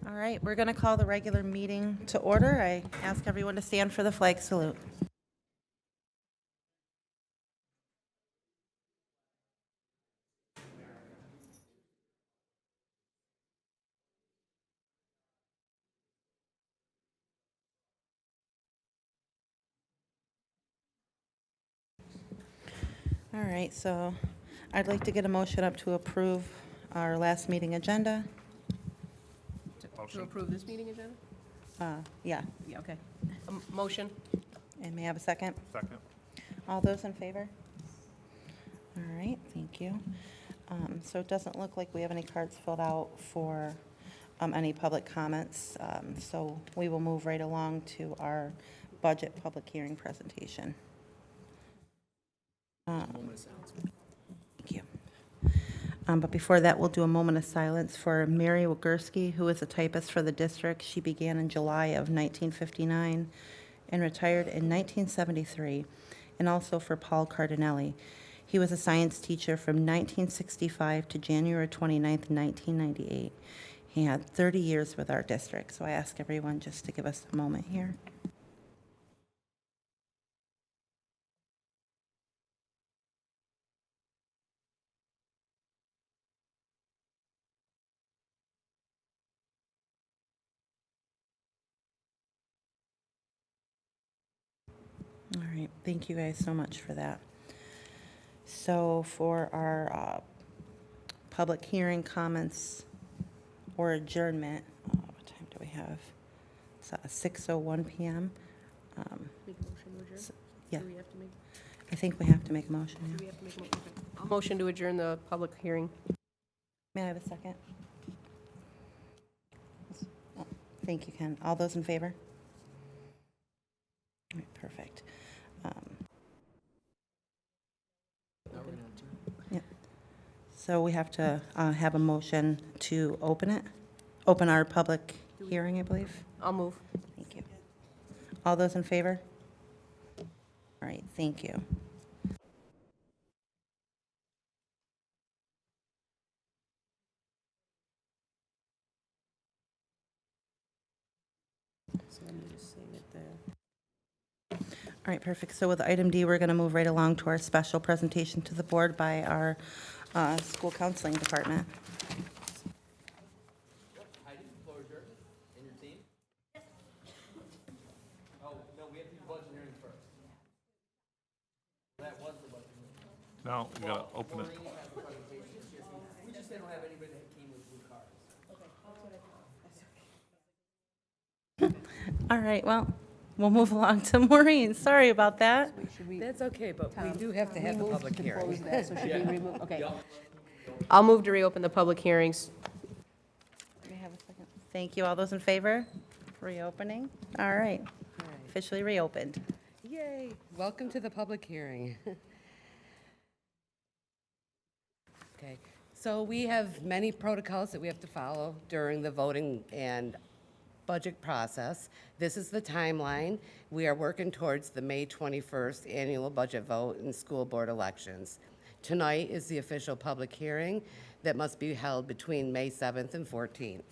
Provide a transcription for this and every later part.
All right, we're going to call the regular meeting to order. I ask everyone to stand for the flag salute. All right, so I'd like to get a motion up to approve our last meeting agenda. To approve this meeting agenda? Yeah, Yeah, okay. Motion? and may I have a second? Second. All those in favor? All right, thank you. So it doesn't look like we have any cards filled out for any public comments, so we will move right along to our budget public hearing presentation. Thank you. But before that, we'll do a moment of silence for Mary Wagurski, who is a typist for the district. She began in July of 1959 and retired in 1973, and also for Paul Cardinelli. He was a science teacher from 1965 to January 29th, 1998. He had 30 years with our district, so I ask everyone just to give us a moment here. All right, thank you guys so much for that. So for our public hearing comments or adjournment, what time do we have? It's 6:01 PM. Make a motion to adjourn? Yeah, Do we have to make, I think we have to make a motion, do yeah. we have to make a motion? Okay. I'll motion to adjourn the public hearing. May I have a second? Oh, thank you, Ken. All those in favor? All right, perfect. Yeah. So we have to have a motion to open it, open our public hearing, I believe. I'll move. Thank you. All those in favor? All right, thank you. So let me just save it there. All right, perfect. So with item D, we're going to move right along to our special presentation to the board by our school counseling department. Heidi, the floor is yours, and your team. Oh, no, we have to do budget hearings first. That was the budget hearing. No, we gotta open it. Maureen has the presentation. We just don't have anybody that came with blue cards. All right, well, we'll move along to Maureen. Sorry about that. That's okay, but we do have to have the public hearing. So should we remove, okay. I'll move to reopen the public hearings. May I have a second? Thank you. All those in favor? Reopening? All right, officially reopened. Yay, welcome to the public hearing. Okay, so we have many protocols that we have to follow during the voting and budget process. This is the timeline. We are working towards the May 21st annual budget vote and school board elections. Tonight is the official public hearing that must be held between May 7th and 14th.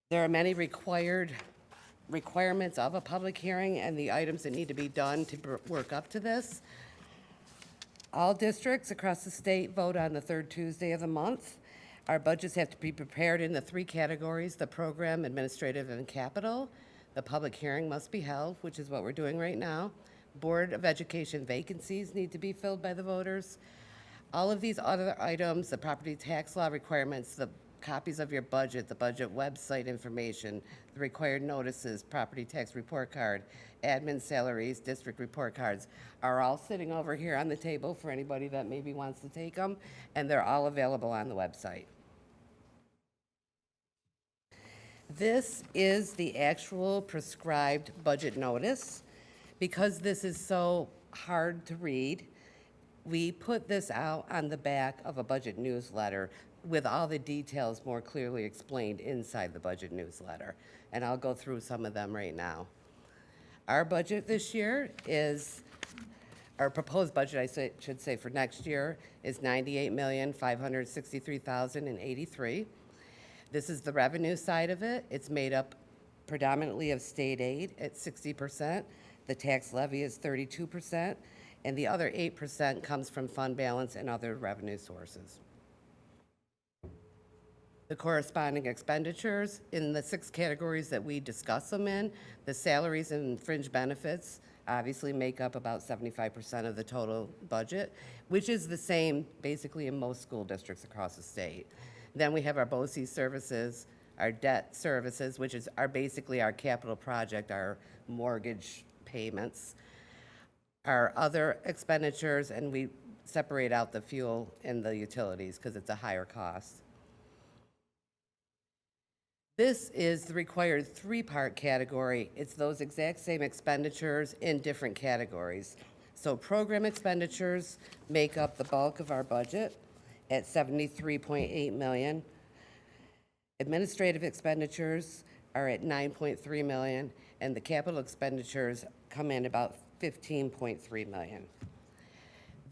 There are many requirements of a public hearing and the items that need to be done to work up to this. All districts across the state vote on the third Tuesday of the month. Our budgets have to be prepared in the three categories: the program, administrative, and capital. The public hearing must be held, which is what we're doing right now. Board of Education vacancies need to be filled by the voters. All of these other items, the property tax law requirements, the copies of your budget, the budget website information, the required notices, property tax report card, admin salaries, district report cards, are all sitting over here on the table for anybody that maybe wants to take them, and they're all available on the website. This is the actual prescribed budget notice. Because this is so hard to read, we put this out on the back of a budget newsletter with all the details more clearly explained inside the budget newsletter. And I'll go through some of them right now. Our budget this year is our proposed budget, should say for next year is $98,563,083. This is the revenue side of it. It's made up predominantly of state aid at 60%. The tax levy is 32%, and the other 8% comes from fund balance and other revenue sources. The corresponding expenditures in the 6 categories that we discuss them in, the salaries and fringe benefits obviously make up about 75% of the total budget, which is the same basically in most school districts across the state. Then we have our BOCE services, our debt services, which are basically our capital project, our mortgage payments, our other expenditures, and we separate out the fuel and the utilities because it's a higher cost. This is the required 3-part category. It's those exact same expenditures in different categories. So program expenditures make up the bulk of our budget at $73.8 million. Administrative expenditures are at $9.3 million, and the capital expenditures come in about $15.3 million.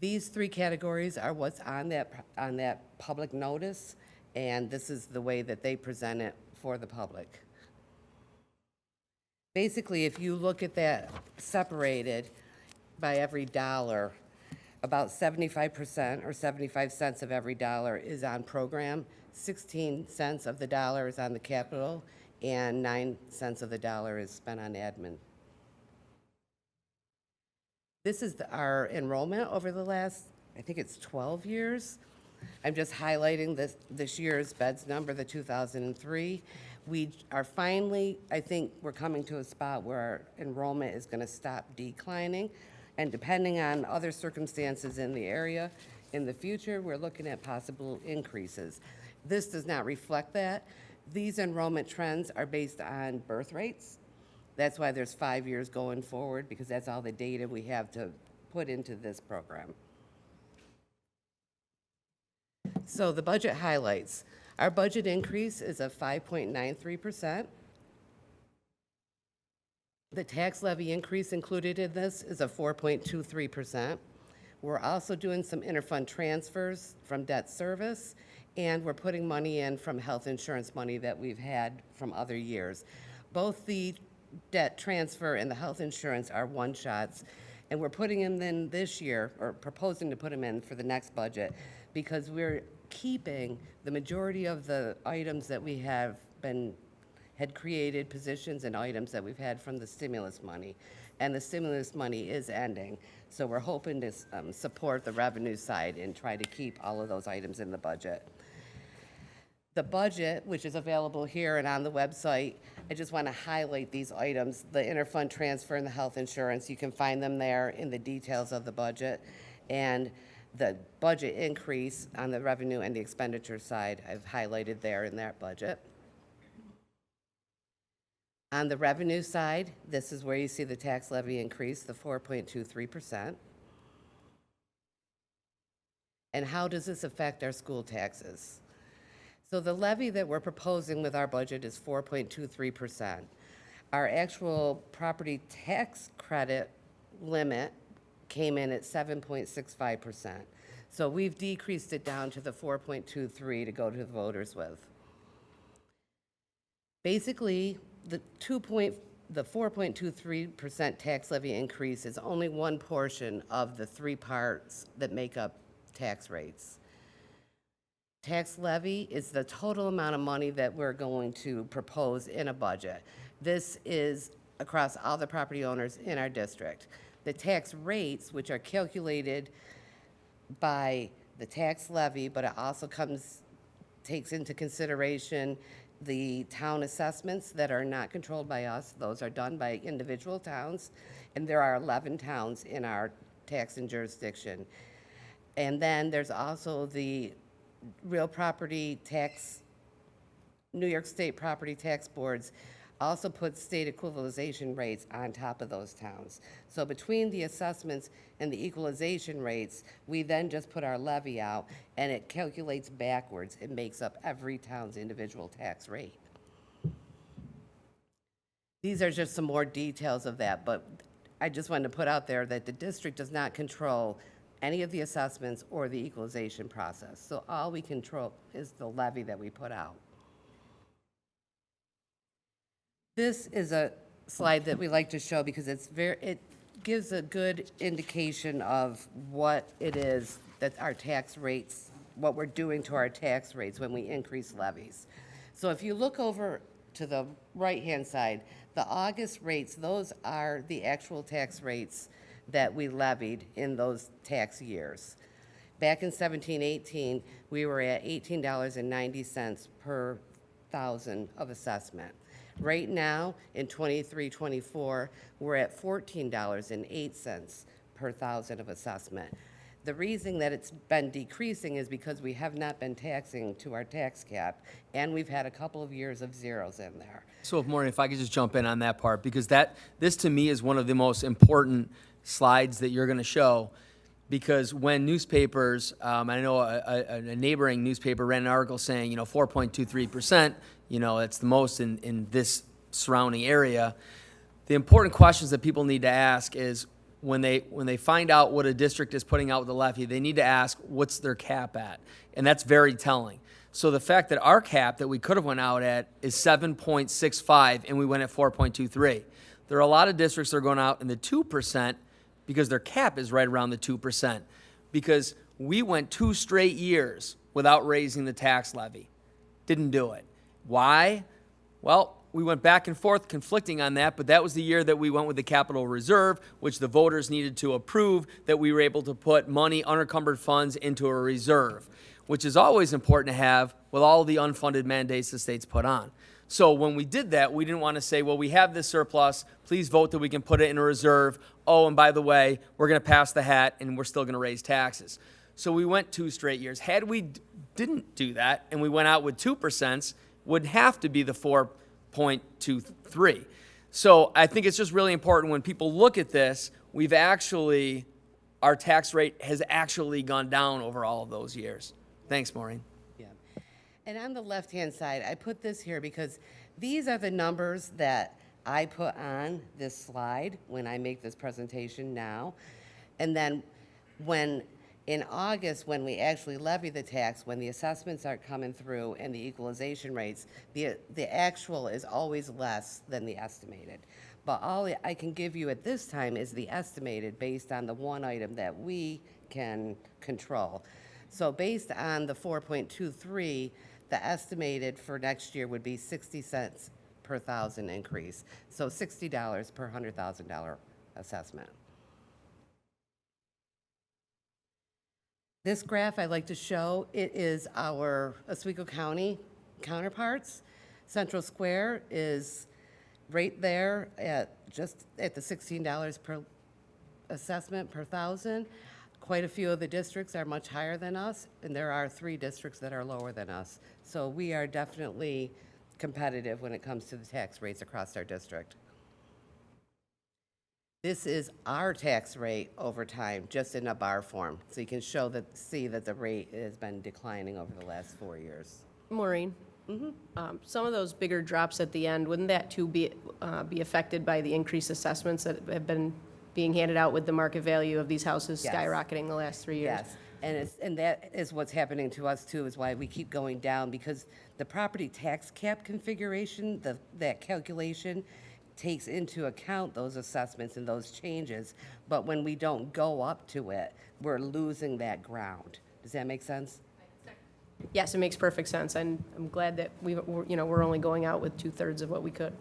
These 3 categories are what's on that public notice, and this is the way that they present it for the public. Basically, if you look at that separated by every dollar, about 75% or 75 cents of every dollar is on program, 16 cents of the dollar is on the capital, and 9 cents of the dollar is spent on admin. This is our enrollment over the last, I think it's 12 years. I'm just highlighting this year's beds number, the 2003. We are finally, I think we're coming to a spot where our enrollment is going to stop declining. And depending on other circumstances in the area in the future, we're looking at possible increases. This does not reflect that. These enrollment trends are based on birth rates. That's why there's 5 years going forward, because that's all the data we have to put into this program. So the budget highlights. Our budget increase is of 5.93%. The tax levy increase included in this is a 4.23%. We're also doing some interfund transfers from debt service, and we're putting money in from health insurance money that we've had from other years. Both the debt transfer and the health insurance are one-shots, and we're putting them in this year, or proposing to put them in for the next budget, because we're keeping the majority of the items that we had created, positions and items that we've had from the stimulus money. And the stimulus money is ending. So we're hoping to support the revenue side and try to keep all of those items in the budget. The budget, which is available here and on the website, I just want to highlight these items. The interfund transfer and the health insurance, you can find them there in the details of the budget. And the budget increase on the revenue and the expenditure side, I've highlighted there in that budget. On the revenue side, this is where you see the tax levy increase, the 4.23%. And how does this affect our school taxes? So the levy that we're proposing with our budget is 4.23%. Our actual property tax credit limit came in at 7.65%. So we've decreased it down to the 4.23 to go to the voters with. Basically, the 4.23% tax levy increase is only one portion of the 3 parts that make up tax rates. Tax levy is the total amount of money that we're going to propose in a budget. This is across all the property owners in our district. The tax rates, which are calculated by the tax levy, but it also takes into consideration the town assessments that are not controlled by us. Those are done by individual towns, and there are 11 towns in our tax and jurisdiction. And then there's also the real property tax, New York State property tax boards also put state equalization rates on top of those towns. So between the assessments and the equalization rates, we then just put our levy out, and it calculates backwards. It makes up every town's individual tax rate. These are just some more details of that, but I just wanted to put out there that the district does not control any of the assessments or the equalization process. So all we control is the levy that we put out. This is a slide that we like to show because it gives a good indication of what it is that our tax rates, what we're doing to our tax rates when we increase levies. So if you look over to the right-hand side, the August rates, those are the actual tax rates that we levied in those tax years. Back in 17-18, we were at $18.90 per thousand of assessment. Right now, in 23-24, we're at $14.08 per thousand of assessment. The reason that it's been decreasing is because we have not been taxing to our tax cap, and we've had a couple of years of zeros in there. So, Maureen, if I could just jump in on that part, because this to me is one of the most important slides that you're going to show, because when newspapers, I know a neighboring newspaper ran an article saying, 4.23%, that's the most in this surrounding area. The important questions that people need to ask is, when they find out what a district is putting out with the levy, they need to ask, what's their cap at? And that's very telling. So the fact that our cap that we could have went out at is 7.65 and we went at 4.23. There are a lot of districts that are going out in the 2% because their cap is right around the 2%. Because we went 2 straight years without raising the tax levy. Didn't do it. Why? Well, we went back and forth conflicting on that, but that was the year that we went with the capital reserve, which the voters needed to approve, that we were able to put money, unencumbered funds, into a reserve, which is always important to have with all the unfunded mandates the states put on. So when we did that, we didn't want to say, well, we have this surplus, please vote that we can put it in a reserve. Oh, and by the way, we're going to pass the hat and we're still going to raise taxes. So we went 2 straight years. Had we didn't do that and we went out with 2%, would have to be the 4.23. So I think it's just really important when people look at this, our tax rate has actually gone down over all of those years. Thanks, Maureen. Yeah. And on the left-hand side, I put this here because these are the numbers that I put on this slide when I make this presentation now. And then in August, when we actually levy the tax, when the assessments are coming through and the equalization rates, the actual is always less than the estimated. But all I can give you at this time is the estimated based on the one item that we can control. So based on the 4.23, the estimated for next year would be 60 cents per thousand increase. So $60 per $100,000 assessment. This graph I like to show, it is our Oswego County counterparts. Central Square is right there just at the $16 per assessment per thousand. Quite a few of the districts are much higher than us, and there are 3 districts that are lower than us. So we are definitely competitive when it comes to the tax rates across our district. This is our tax rate over time, just in a bar form. So you can see that the rate has been declining over the last 4 years. Maureen? Some of those bigger drops at the end, wouldn't that too be affected by the increased assessments that have been being handed out with the market value of these houses Yes. skyrocketing the last 3 years? Yes, and that is what's happening to us too, is why we keep going down, because the property tax cap configuration, that calculation takes into account those assessments and those changes, but when we don't go up to it, we're losing that ground. Does that make sense? Yes, it makes perfect sense, and I'm glad that we're only going out with 2/3 of what we could.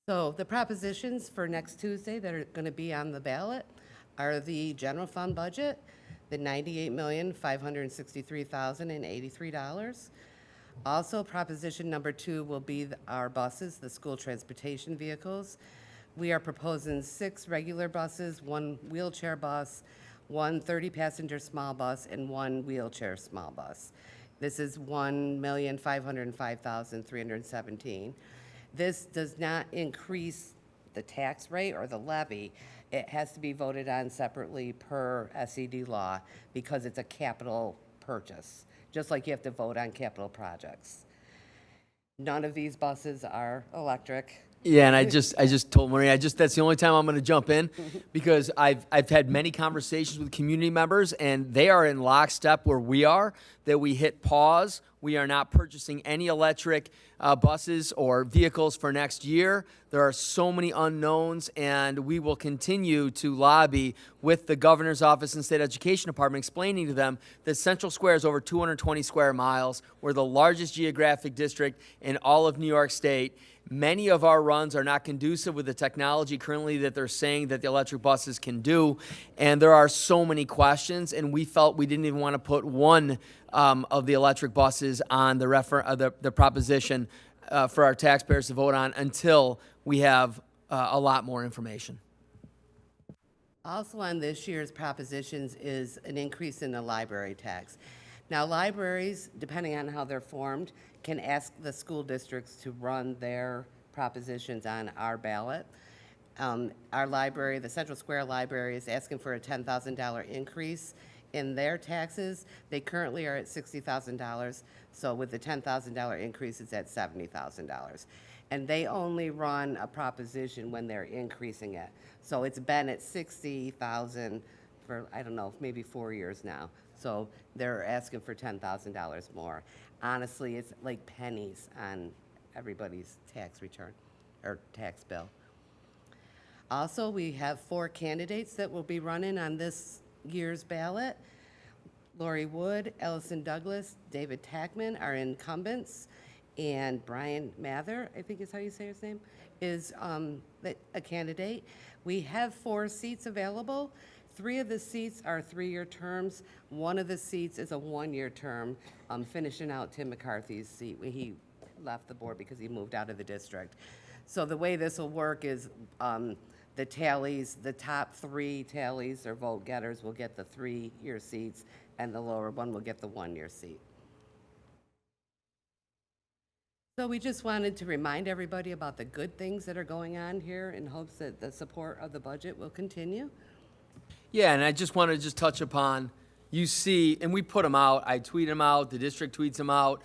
So the propositions for next Tuesday that are going to be on the ballot are the general fund budget, the $98,563,083. Also, proposition number 2 will be our buses, the school transportation vehicles. We are proposing 6 regular buses, 1 wheelchair bus, 1 30-passenger small bus, and 1 wheelchair small bus. This is $1,505,317. This does not increase the tax rate or the levy. It has to be voted on separately per SED law because it's a capital purchase, just like you have to vote on capital projects. None of these buses are electric. Yeah, and I just told Maria, that's the only time I'm going to jump in because I've had many conversations with community members and they are in lockstep where we are, that we hit pause. We are not purchasing any electric buses or vehicles for next year. There are so many unknowns, and we will continue to lobby with the governor's office and state education department, explaining to them that Central Square is over 220 square miles. We're the largest geographic district in all of New York State. Many of our runs are not conducive with the technology currently that they're saying that the electric buses can do. And there are so many questions, and we felt we didn't even want to put one of the electric buses on the proposition for our taxpayers to vote on until we have a lot more information. Also on this year's propositions is an increase in the library tax. Now, libraries, depending on how they're formed, can ask the school districts to run their propositions on our ballot. Our library, the Central Square Library, is asking for a $10,000 increase in their taxes. They currently are at $60,000, so with the $10,000 increase, it's at $70,000. And they only run a proposition when they're increasing it. So it's been at $60,000 for, I don't know, maybe 4 years now. So they're asking for $10,000 more. Honestly, it's like pennies on everybody's tax return or tax bill. Also, we have 4 candidates that will be running on this year's ballot. Lori Wood, Ellison Douglas, David Tackman are incumbents, and Brian Mather, I think is how you say his name, is a candidate. We have 4 seats available. 3 of the seats are 3-year terms. 1 of the seats is a 1-year term, finishing out Tim McCarthy's seat. He left the board because he moved out of the district. So the way this will work is the tallies, the top 3 tallies or vote getters will get the 3-year seats, and the lower one will get the 1-year seat. So we just wanted to remind everybody about the good things that are going on here in hopes that the support of the budget will continue. Yeah, and I just want to touch upon, you see, and we put them out, I tweet them out, the district tweets them out,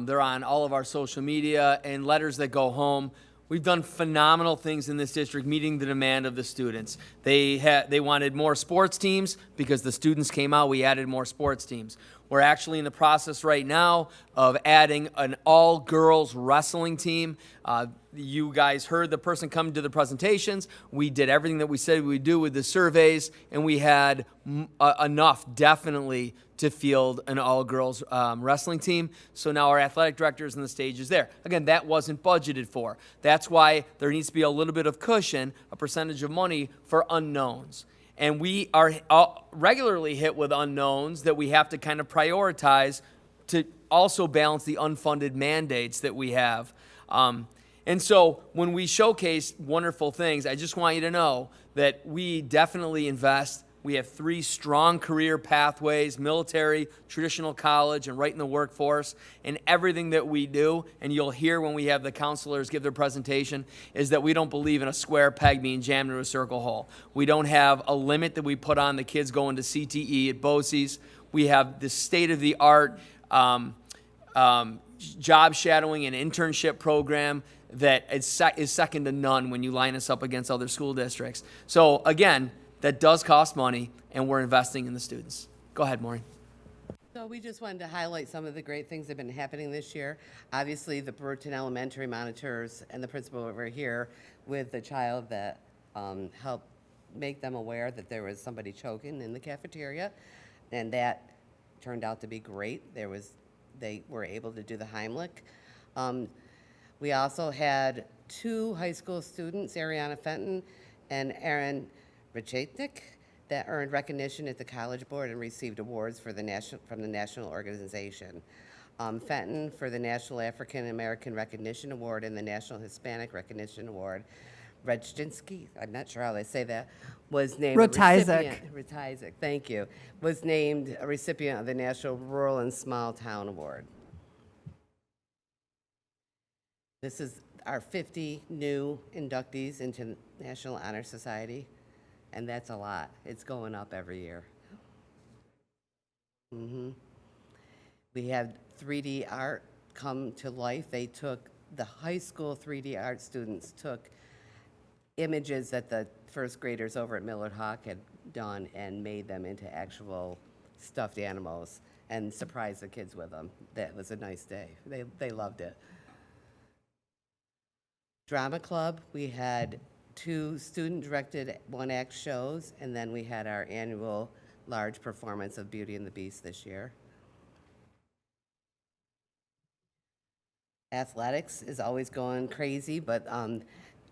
they're on all of our social media, and letters that go home. We've done phenomenal things in this district, meeting the demand of the students. They wanted more sports teams because the students came out, we added more sports teams. We're actually in the process right now of adding an all-girls wrestling team. You guys heard the person come to the presentations. We did everything that we said we'd do with the surveys, and we had enough, definitely, to field an all-girls wrestling team. So now our athletic director is in the stages there. Again, that wasn't budgeted for. That's why there needs to be a little bit of cushion, a percentage of money for unknowns. And we are regularly hit with unknowns that we have to kind of prioritize to also balance the unfunded mandates that we have. And so when we showcase wonderful things, I just want you to know that we definitely invest. We have 3 strong career pathways: military, traditional college, and right in the workforce. And everything that we do, and you'll hear when we have the counselors give their presentation, is that we don't believe in a square peg being jammed into a circle hole. We don't have a limit that we put on the kids going to CTE at BOCES. We have the state-of-the-art job shadowing and internship program that is second to none when you line us up against other school districts. So again, that does cost money, and we're investing in the students. Go ahead, Maureen. So we just wanted to highlight some of the great things that have been happening this year. Obviously, the Brewerton Elementary monitors and the principal over here with the child that helped make them aware that there was somebody choking in the cafeteria, and that turned out to be great. They were able to do the Heimlich. We also had 2 high school students, Ariana Fenton and Aaron Richetnik, that earned recognition at the College Board and received awards from the national organization. Fenton for the National African American Recognition Award and the National Hispanic Recognition Award. Rejczynski, I'm not sure how they say that, was named Rotizek, thank you, was named a recipient of the National Rural and Small Town Award. This is our 50 new inductees into National Honor Society, and that's a lot. It's going up every year. We had 3D art come to life. They took the high school 3D art students took images that the first graders over at Millard Hawk had done and made them into actual stuffed animals and surprised the kids with them. That was a nice day. They loved it. Drama Club, we had 2 student-directed one-act shows, and then we had our annual large performance of Beauty and the Beast this year. Athletics is always going crazy, but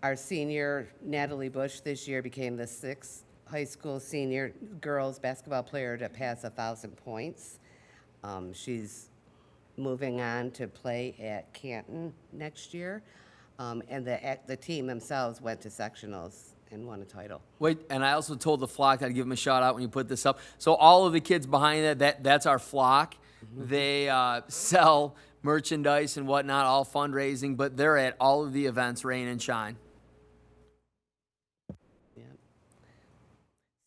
our senior Natalie Bush this year became the 6th high school senior girls basketball player to pass 1,000 points. She's moving on to play at Canton next year. And the team themselves went to sectionals and won a title. Wait, and I also told the flock I'd give them a shout out when you put this up. So all of the kids behind that's our flock. They sell merchandise and whatnot, all fundraising, but they're at all of the events, rain and shine. Yep.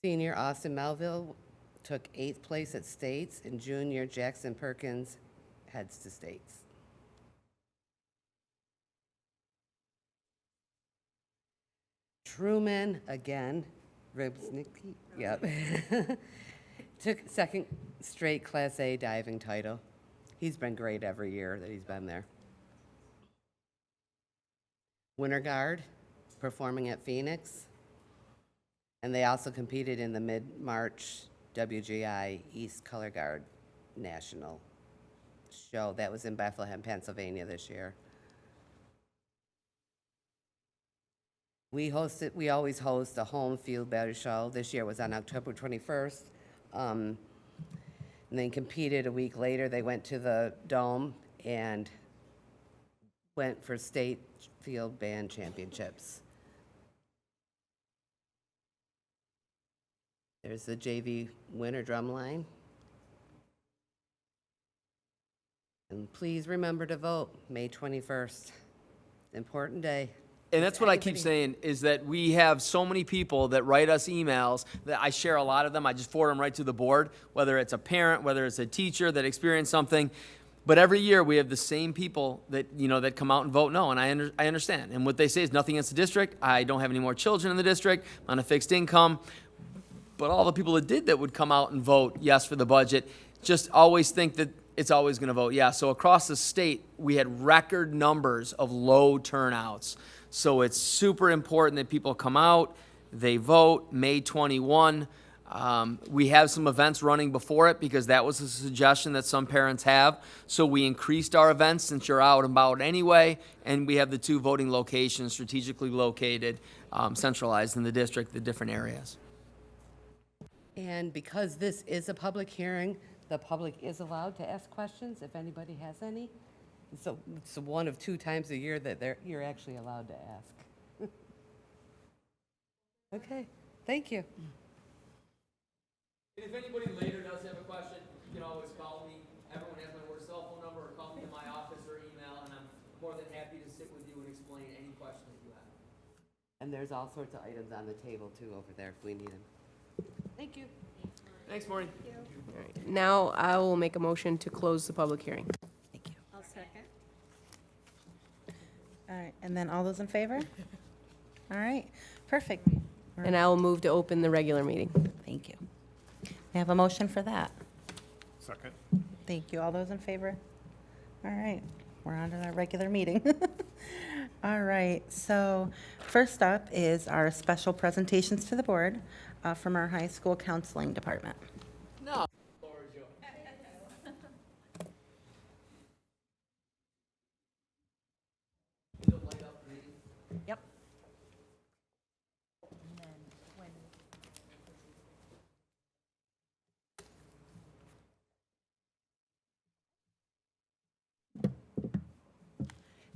Senior Austin Melville took 8th place at states, and junior Jackson Perkins heads to states. Truman, again, Ribsnicki, yep. Took 2nd straight Class A diving title. He's been great every year that he's been there. Winter Guard, performing at Phoenix. And they also competed in the mid-March WGI East Color Guard National show. That was in Bethlehem, Pennsylvania this year. We always host a home field battle show. This year was on October 21st. And then competed a week later. They went to the Dome and went for state field band championships. There's the JV winter drum line. And please remember to vote, May 21st. Important day. And that's what I keep saying, is that we have so many people that write us emails that I share a lot of them. I just forward them right to the board, whether it's a parent, whether it's a teacher that experienced something. But every year we have the same people that, that come out and vote no, and I understand. And what they say is nothing against the district. I don't have any more children in the district. I'm on a fixed income. But all the people that would come out and vote yes for the budget, just always think that it's always going to vote yes. So across the state, we had record numbers of low turnouts. So it's super important that people come out, they vote, May 21. We have some events running before it because that was a suggestion that some parents have. So we increased our events since you're out and about anyway, and we have the 2 voting locations strategically located, centralized in the district, the different areas. And because this is a public hearing, the public is allowed to ask questions if anybody has any. So it's 1 of 2 times a year that you're actually allowed to ask. Okay, thank you. If anybody later does have a question, you can always call me. Everyone has my work cell phone number, or call me in my office or email, and I'm more than happy to sit with you and explain any questions you have. And there's all sorts of items on the table too over there if we need them. Thank you. Thanks, Maureen. Now I will make a motion to close the public hearing. Thank you. I'll second. All right, and then all those in favor? All right, perfect. And I will move to open the regular meeting. Thank you. May I have a motion for that? Second. Thank you. All those in favor? All right, we're on to our regular meeting. All right, so first up is our special presentations to the board from our high school counseling department. No. Yep.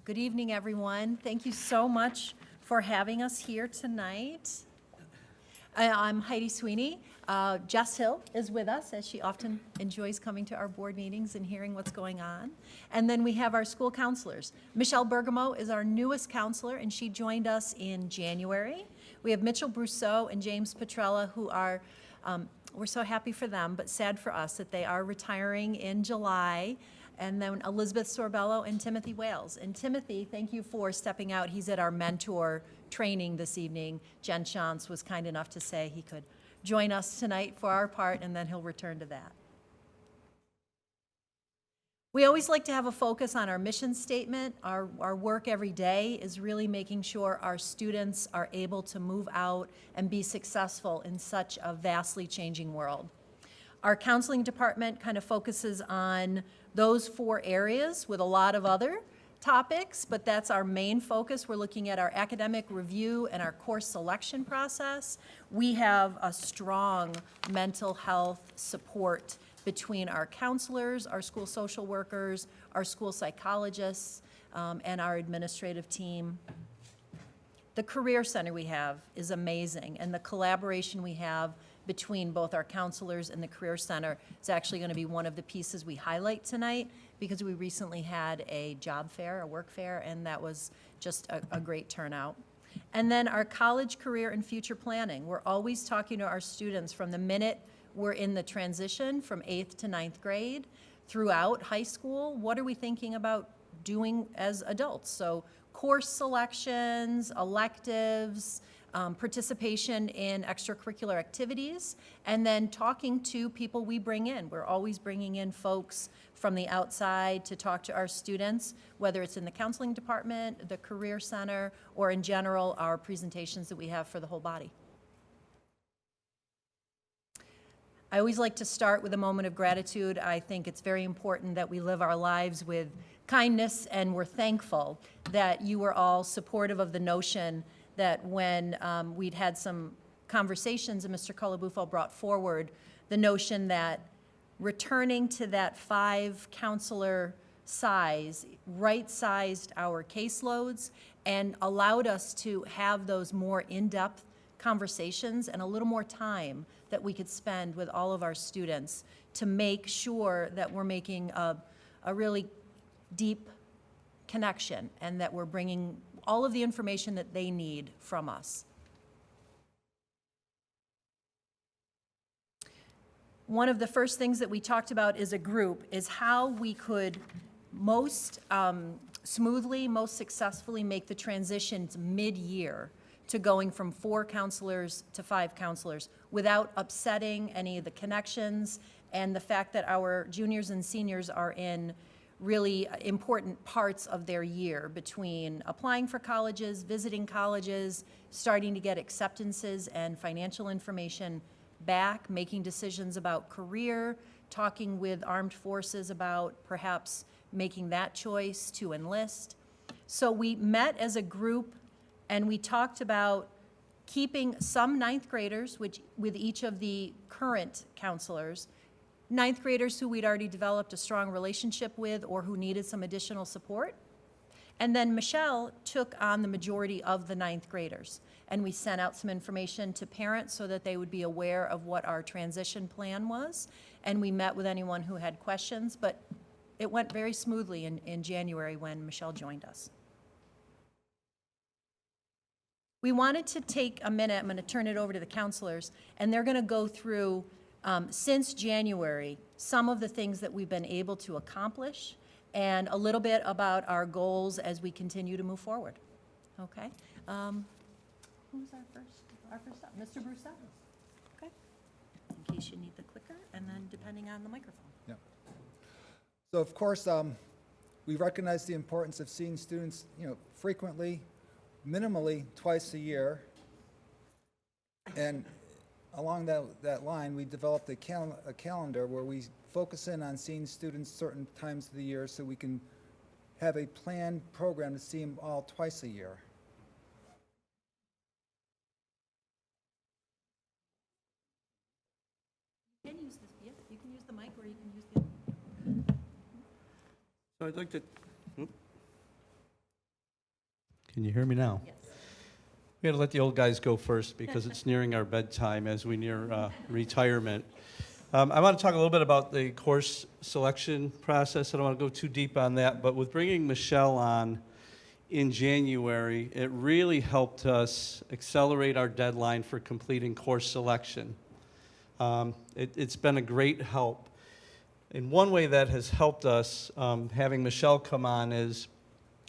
Good evening, everyone. Thank you so much for having us here tonight. I'm Heidi Sweeney. Jess Hill is with us, as she often enjoys coming to our board meetings and hearing what's going on. And then we have our school counselors. Michelle Bergamo is our newest counselor, and she joined us in January. We have Mitchell Brousseau and James Petrella, who are, we're so happy for them, but sad for us that they are retiring in July. And then Elizabeth Sorbello and Timothy Wales. And Timothy, thank you for stepping out. He's at our mentor training this evening. Jen Shantz was kind enough to say he could join us tonight for our part, and then he'll return to that. We always like to have a focus on our mission statement. Our work every day is really making sure our students are able to move out and be successful in such a vastly changing world. Our counseling department kind of focuses on those 4 areas with a lot of other topics, but that's our main focus. We're looking at our academic review and our course selection process. We have a strong mental health support between our counselors, our school social workers, our school psychologists, and our administrative team. The Career Center we have is amazing, and the collaboration we have between both our counselors and the Career Center is actually going to be one of the pieces we highlight tonight, because we recently had a job fair, a work fair, and that was just a great turnout. And then our college, career, and future planning. We're always talking to our students from the minute we're in the transition from 8th to 9th grade throughout high school. What are we thinking about doing as adults? So course selections, electives, participation in extracurricular activities, and then talking to people we bring in. We're always bringing in folks from the outside to talk to our students, whether it's in the counseling department, the Career Center, or in general, our presentations that we have for the whole body. I always like to start with a moment of gratitude. I think it's very important that we live our lives with kindness, and we're thankful that you were all supportive of the notion that when we'd had some conversations and Mr. Colabufo brought forward the notion that returning to that 5-counselor size right-sized our caseloads and allowed us to have those more in-depth conversations and a little more time that we could spend with all of our students to make sure that we're making a really deep connection and that we're bringing all of the information that they need from us. One of the first things that we talked about as a group is how we could most smoothly, most successfully make the transitions mid-year to going from 4 counselors to 5 counselors without upsetting any of the connections, and the fact that our juniors and seniors are in really important parts of their year between applying for colleges, visiting colleges, starting to get acceptances and financial information back, making decisions about career, talking with armed forces about perhaps making that choice to enlist. So we met as a group and we talked about keeping some 9th graders, with each of the current counselors, 9th graders who we'd already developed a strong relationship with or who needed some additional support. And then Michelle took on the majority of the 9th graders. And we sent out some information to parents so that they would be aware of what our transition plan was. And we met with anyone who had questions, but it went very smoothly in January when Michelle joined us. We wanted to take a minute, I'm going to turn it over to the counselors, and they're going to go through, since January, some of the things that we've been able to accomplish and a little bit about our goals as we continue to move forward. Okay? Who's our first up? Mr. Broussard. Okay. In case you need the clicker, and then depending on the microphone. Yep. So of course, we recognize the importance of seeing students, frequently, minimally twice a year. And along that line, we developed a calendar where we focus in on seeing students certain times of the year so we can have a planned program to see them all twice a year. You can use this, yeah, you can use the mic or you can use the. So I'd like to, can you hear me now? Yes. We got to let the old guys go first because it's nearing our bedtime as we near retirement. I want to talk a little bit about the course selection process. I don't want to go too deep on that, but with bringing Michelle on in January, it really helped us accelerate our deadline for completing course selection. It's been a great help. And one way that has helped us, having Michelle come on, is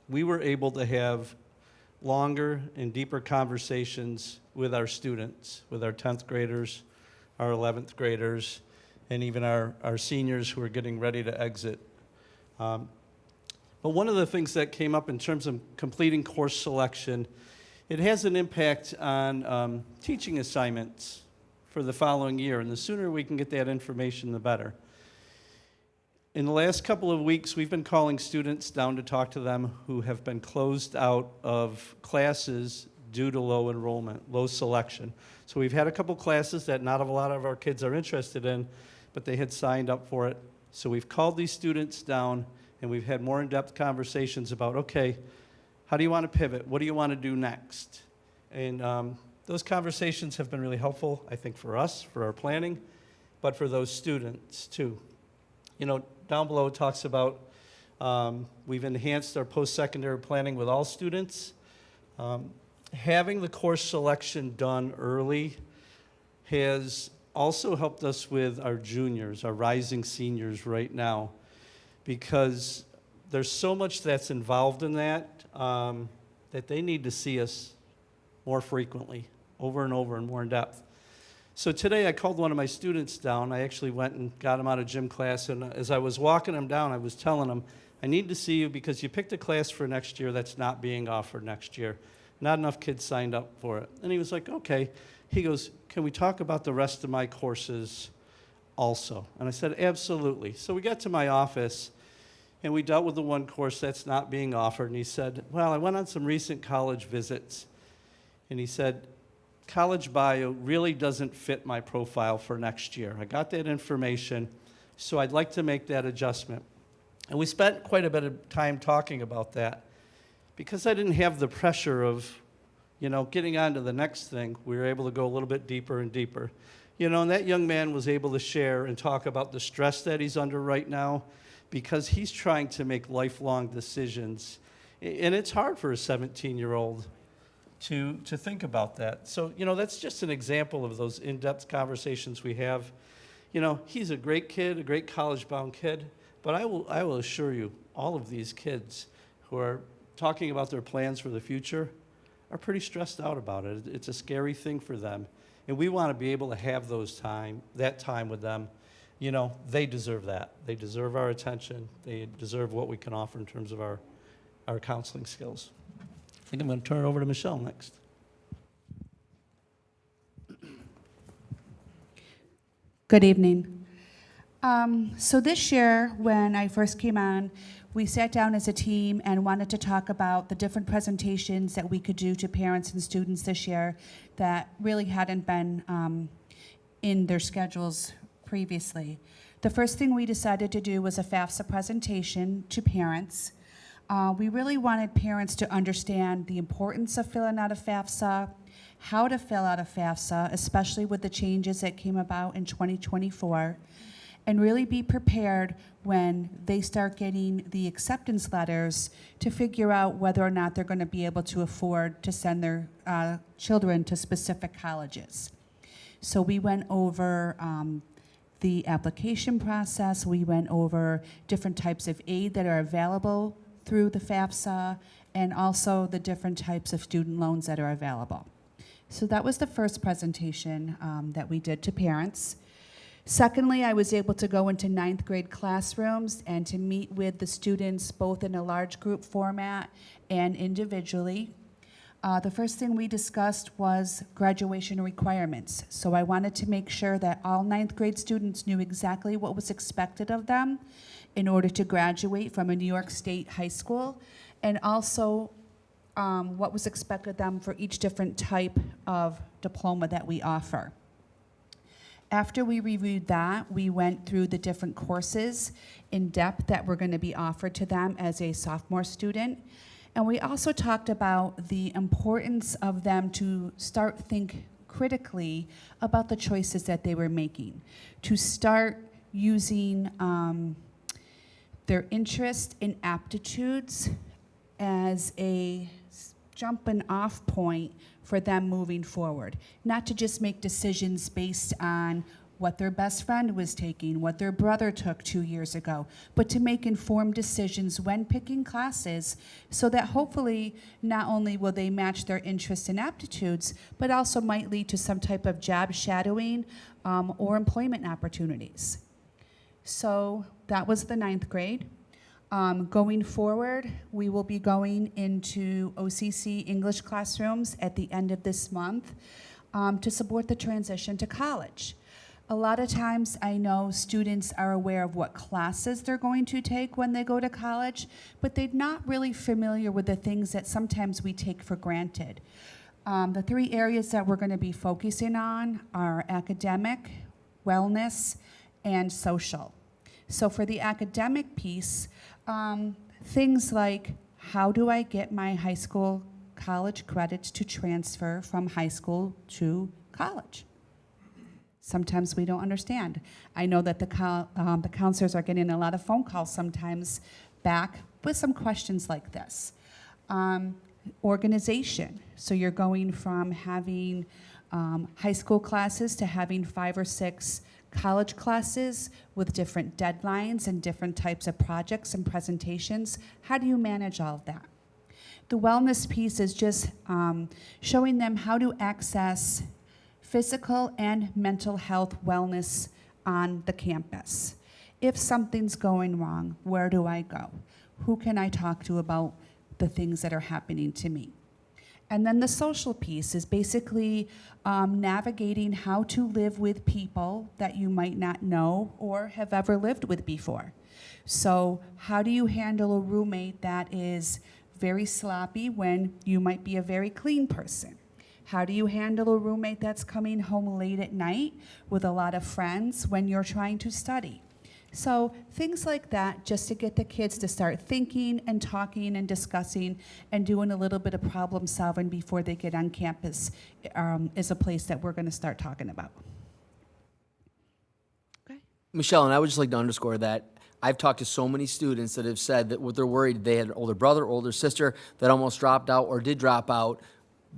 we were able to have longer and deeper conversations with our students, with our 10th graders, our 11th graders, and even our seniors who are getting ready to exit. But one of the things that came up in terms of completing course selection, it has an impact on teaching assignments for the following year, and the sooner we can get that information, the better. In the last couple of weeks, we've been calling students down to talk to them who have been closed out of classes due to low enrollment, low selection. So we've had a couple classes that not a lot of our kids are interested in, but they had signed up for it. So we've called these students down, and we've had more in-depth conversations about, okay, how do you want to pivot? What do you want to do next? And those conversations have been really helpful, I think, for us, for our planning, but for those students, too. You know, down below it talks about we've enhanced our post-secondary planning with all students. Having the course selection done early has also helped us with our juniors, our rising seniors right now, because there's so much that's involved in that that they need to see us more frequently, over and over and more in depth. So today I called one of my students down. I actually went and got him out of gym class, and as I was walking him down, I was telling him, I need to see you because you picked a class for next year that's not being offered next year. Not enough kids signed up for it. And he was like, okay. He goes, can we talk about the rest of my courses also? And I said, absolutely. So we got to my office, and we dealt with the one course that's not being offered. And he said, well, I went on some recent college visits, and he said, college bio really doesn't fit my profile for next year. I got that information, so I'd like to make that adjustment. And we spent quite a bit of time talking about that. Because I didn't have the pressure of, you know, getting on to the next thing, we were able to go a little bit deeper and deeper. You know, and that young man was able to share and talk about the stress that he's under right now because he's trying to make lifelong decisions. And it's hard for a 17-year-old to think about that. So, you know, that's just an example of those in-depth conversations we have. You know, he's a great kid, a great college-bound kid, but I will assure you, all of these kids who are talking about their plans for the future are pretty stressed out about it. It's a scary thing for them. And we want to be able to have that time with them. You know, they deserve that. They deserve our attention. They deserve what we can offer in terms of our counseling skills. I think I'm going to turn it over to Michelle next. Good evening. So this year, when I first came on, we sat down as a team and wanted to talk about the different presentations that we could do to parents and students this year that really hadn't been in their schedules previously. The first thing we decided to do was a FAFSA presentation to parents. We really wanted parents to understand the importance of filling out a FAFSA, how to fill out a FAFSA, especially with the changes that came about in 2024, and really be prepared when they start getting the acceptance letters to figure out whether or not they're going to be able to afford to send their children to specific colleges. So we went over the application process, we went over different types of aid that are available through the FAFSA, and also the different types of student loans that are available. So that was the first presentation that we did to parents. Secondly, I was able to go into 9th grade classrooms and to meet with the students both in a large group format and individually. The first thing we discussed was graduation requirements. So I wanted to make sure that all 9th grade students knew exactly what was expected of them in order to graduate from a New York State high school, and also what was expected of them for each different type of diploma that we offer. After we reviewed that, we went through the different courses in depth that were going to be offered to them as a sophomore student. And we also talked about the importance of them to start think critically about the choices that they were making, to start using their interest and aptitudes as a jumping off point for them moving forward, not to just make decisions based on what their best friend was taking, what their brother took 2 years ago, but to make informed decisions when picking classes so that hopefully not only will they match their interests and aptitudes, but also might lead to some type of job shadowing or employment opportunities. So that was the 9th grade. Going forward, we will be going into OCC English classrooms at the end of this month to support the transition to college. A lot of times I know students are aware of what classes they're going to take when they go to college, but they're not really familiar with the things that sometimes we take for granted. The 3 areas that we're going to be focusing on are academic, wellness, and social. So for the academic piece, things like how do I get my high school college credits to transfer from high school to college? Sometimes we don't understand. I know that the counselors are getting a lot of phone calls sometimes back with some questions like this. Organization. So you're going from having high school classes to having 5 or 6 college classes with different deadlines and different types of projects and presentations. How do you manage all of that? The wellness piece is just showing them how to access physical and mental health wellness on the campus. If something's going wrong, where do I go? Who can I talk to about the things that are happening to me? And then the social piece is basically navigating how to live with people that you might not know or have ever lived with before. So how do you handle a roommate that is very sloppy when you might be a very clean person? How do you handle a roommate that's coming home late at night with a lot of friends when you're trying to study? So things like that, just to get the kids to start thinking and talking and discussing and doing a little bit of problem solving before they get on campus is a place that we're going to start talking about. Okay. Michelle, and I would just like to underscore that I've talked to so many students that have said that what they're worried, they had an older brother, older sister that almost dropped out or did drop out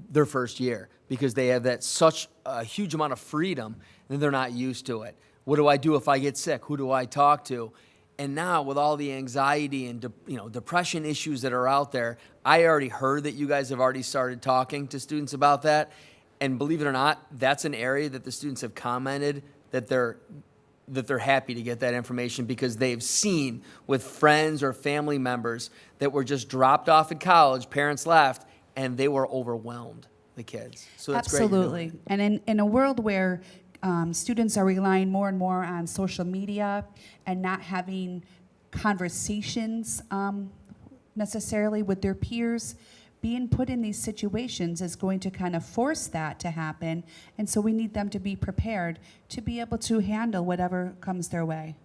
their first year because they have that such a huge amount of freedom and they're not used to it. What do I do if I get sick? Who do I talk to? And now with all the anxiety and depression issues that are out there, I already heard that you guys have already started talking to students about that. And believe it or not, that's an area that the students have commented that they're happy to get that information because they've seen with friends or family members that were just dropped off at college, parents left, and they were overwhelmed, the kids. So that's great. Absolutely. And in a world where students are relying more and more on social media and not having conversations necessarily with their peers, being put in these situations is going to kind of force that to happen. And so we need them to be prepared to be able to handle whatever comes their way.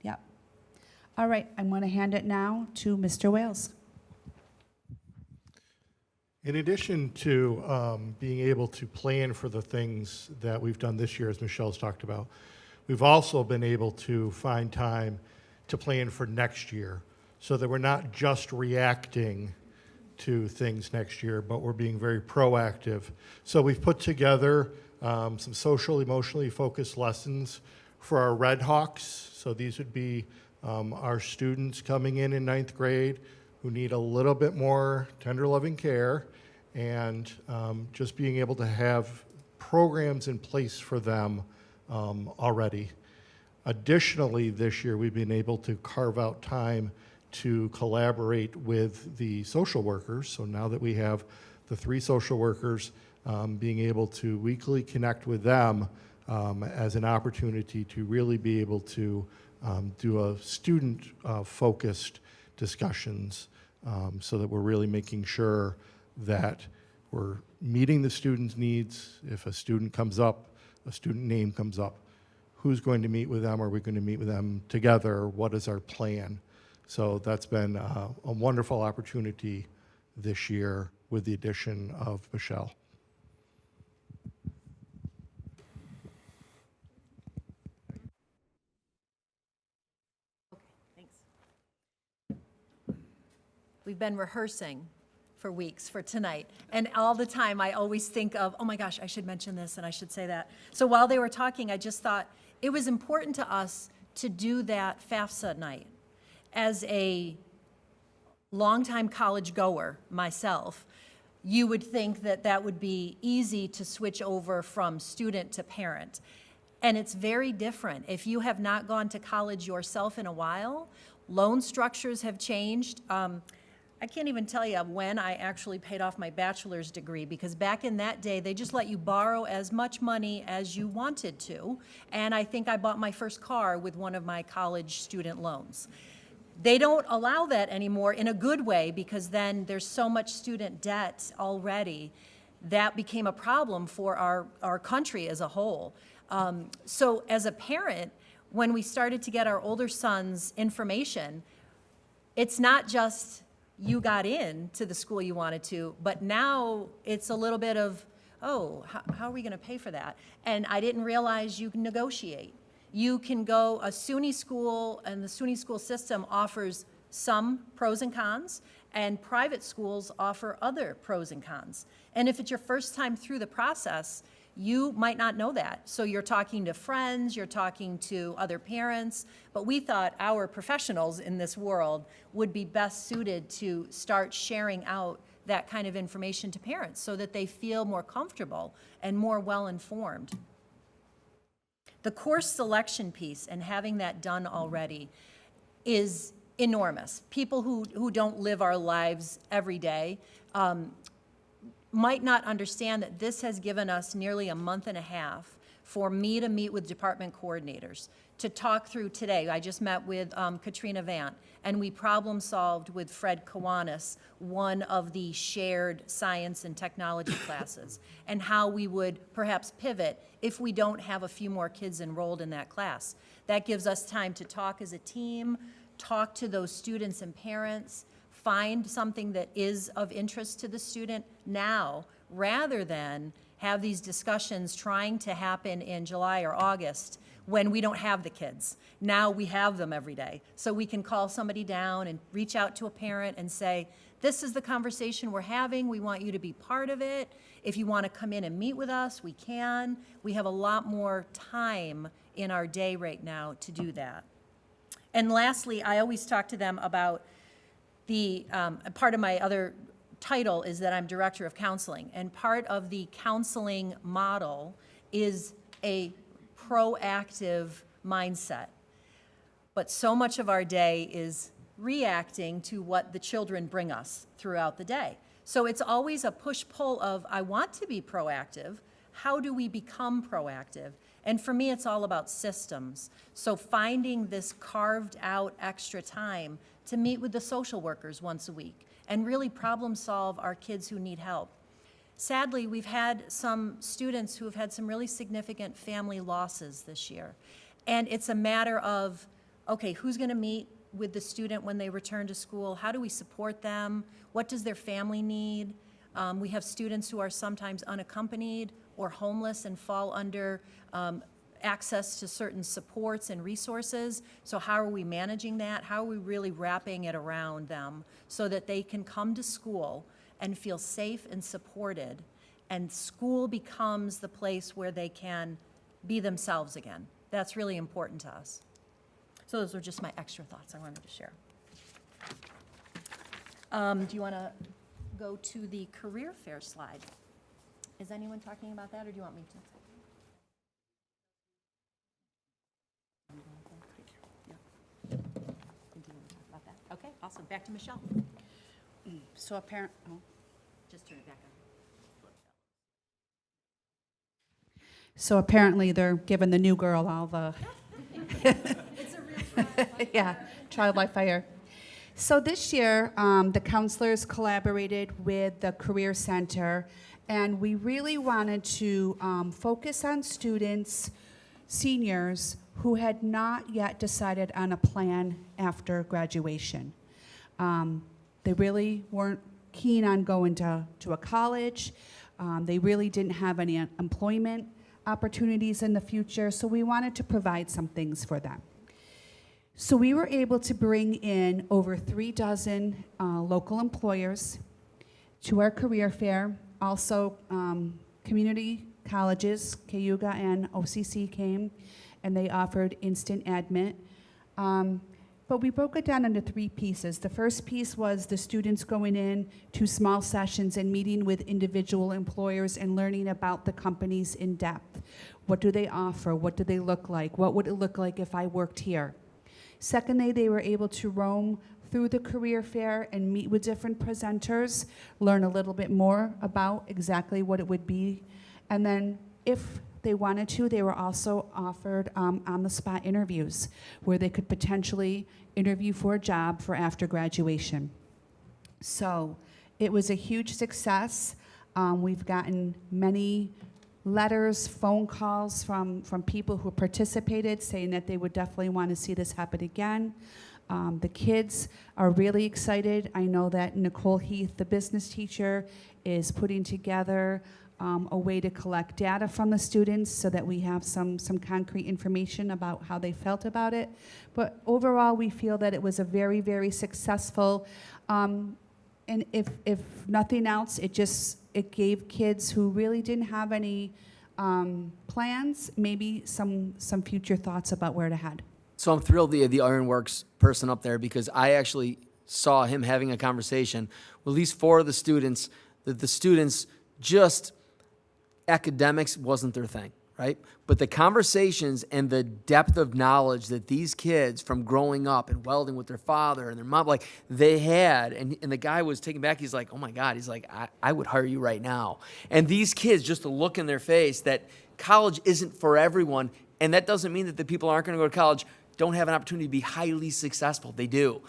Yep. All right, I'm going to hand it now to Mr. Wales. In addition to being able to plan for the things that we've done this year, as Michelle's talked about, we've also been able to find time to plan for next year so that we're not just reacting to things next year, but we're being very proactive. So we've put together some social, emotionally focused lessons for our Red Hawks. So these would be our students coming in 9th grade who need a little bit more tender loving care and just being able to have programs in place for them already. Additionally, this year we've been able to carve out time to collaborate with the social workers. So now that we have the 3 social workers, being able to weekly connect with them as an opportunity to really be able to do a student-focused discussions so that we're really making sure that we're meeting the student's needs. If a student comes up, a student name comes up, who's going to meet with them? Are we going to meet with them together? What is our plan? So that's been a wonderful opportunity this year with the addition of Michelle. We've been rehearsing for weeks for tonight. And all the time, I always think of, oh my gosh, I should mention this and I should say that. So while they were talking, I just thought it was important to us to do that FAFSA night. As a longtime college goer myself, you would think that that would be easy to switch over from student to parent. And it's very different. If you have not gone to college yourself in a while, loan structures have changed. I can't even tell you when I actually paid off my bachelor's degree, because back in that day, they just let you borrow as much money as you wanted to. And I think I bought my first car with one of my college student loans. They don't allow that anymore in a good way, because then there's so much student debt already. That became a problem for our country as a whole. So as a parent, when we started to get our older son's information, it's not just you got in to the school you wanted to, but now it's a little bit of, oh, how are we going to pay for that? And I didn't realize you can negotiate. You can go a SUNY school, and the SUNY school system offers some pros and cons, and private schools offer other pros and cons. And if it's your first time through the process, you might not know that. So you're talking to friends, you're talking to other parents, but we thought our professionals in this world would be best suited to start sharing out that kind of information to parents so that they feel more comfortable and more well-informed. The course selection piece and having that done already is enormous. People who don't live our lives every day might not understand that this has given us nearly a month and a half for me to meet with department coordinators, to talk through today. I just met with Katrina Vant, and we problem solved with Fred Kiwanis one of the shared science and technology classes, and how we would perhaps pivot if we don't have a few more kids enrolled in that class. That gives us time to talk as a team, talk to those students and parents, find something that is of interest to the student now, rather than have these discussions trying to happen in July or August when we don't have the kids. Now we have them every day. So we can call somebody down and reach out to a parent and say, this is the conversation we're having. We want you to be part of it. If you want to come in and meet with us, we can. We have a lot more time in our day right now to do that. And lastly, I always talk to them about the, part of my other title is that I'm Director of Counseling, and part of the counseling model is a proactive mindset. But so much of our day is reacting to what the children bring us throughout the day. So it's always a push-pull of, I want to be proactive. How do we become proactive? And for me, it's all about systems. So finding this carved out extra time to meet with the social workers once a week and really problem solve our kids who need help. Sadly, we've had some students who have had some really significant family losses this year. And it's a matter of, okay, who's going to meet with the student when they return to school? How do we support them? What does their family need? We have students who are sometimes unaccompanied or homeless and fall under access to certain supports and resources. So how are we managing that? How are we really wrapping it around them so that they can come to school and feel safe and supported, and school becomes the place where they can be themselves again? That's really important to us. So those are just my extra thoughts I wanted to share. Do you want to go to the career fair slide? Is anyone talking about that, or do you want me to? Okay, awesome. Back to Michelle. So apparent, Just turn it back on. So apparently they're giving the new girl all the, It's a real trial. yeah, trial by fire. So this year, the counselors collaborated with the Career Center, and we really wanted to focus on students, seniors, who had not yet decided on a plan after graduation. They really weren't keen on going to a college. They really didn't have any employment opportunities in the future, so we wanted to provide some things for them. So we were able to bring in over 3 dozen local employers to our career fair. Also, community colleges, Cayuga and OCC came, and they offered instant admit. But we broke it down into 3 pieces. The first piece was the students going in to small sessions and meeting with individual employers and learning about the companies in depth. What do they offer? What do they look like? What would it look like if I worked here? Secondly, they were able to roam through the career fair and meet with different presenters, learn a little bit more about exactly what it would be. And then if they wanted to, they were also offered on-the-spot interviews where they could potentially interview for a job for after graduation. So it was a huge success. We've gotten many letters, phone calls from people who participated saying that they would definitely want to see this happen again. The kids are really excited. I know that Nicole Heath, the business teacher, is putting together a way to collect data from the students so that we have some concrete information about how they felt about it. But overall, we feel that it was a very, very successful, and if nothing else, it gave kids who really didn't have any plans, maybe some future thoughts about where to head. So I'm thrilled that you had the Ironworks person up there because I actually saw him having a conversation with at least 4 of the students, that the students just, academics wasn't their thing, right? But the conversations and the depth of knowledge that these kids from growing up and welding with their father and their mom, like they had, and the guy was taken back, he's like, oh my God, he's like, I would hire you right now. And these kids, just the look in their face that college isn't for everyone, and that doesn't mean that the people aren't gonna go to college don't have an opportunity to be highly successful. They do.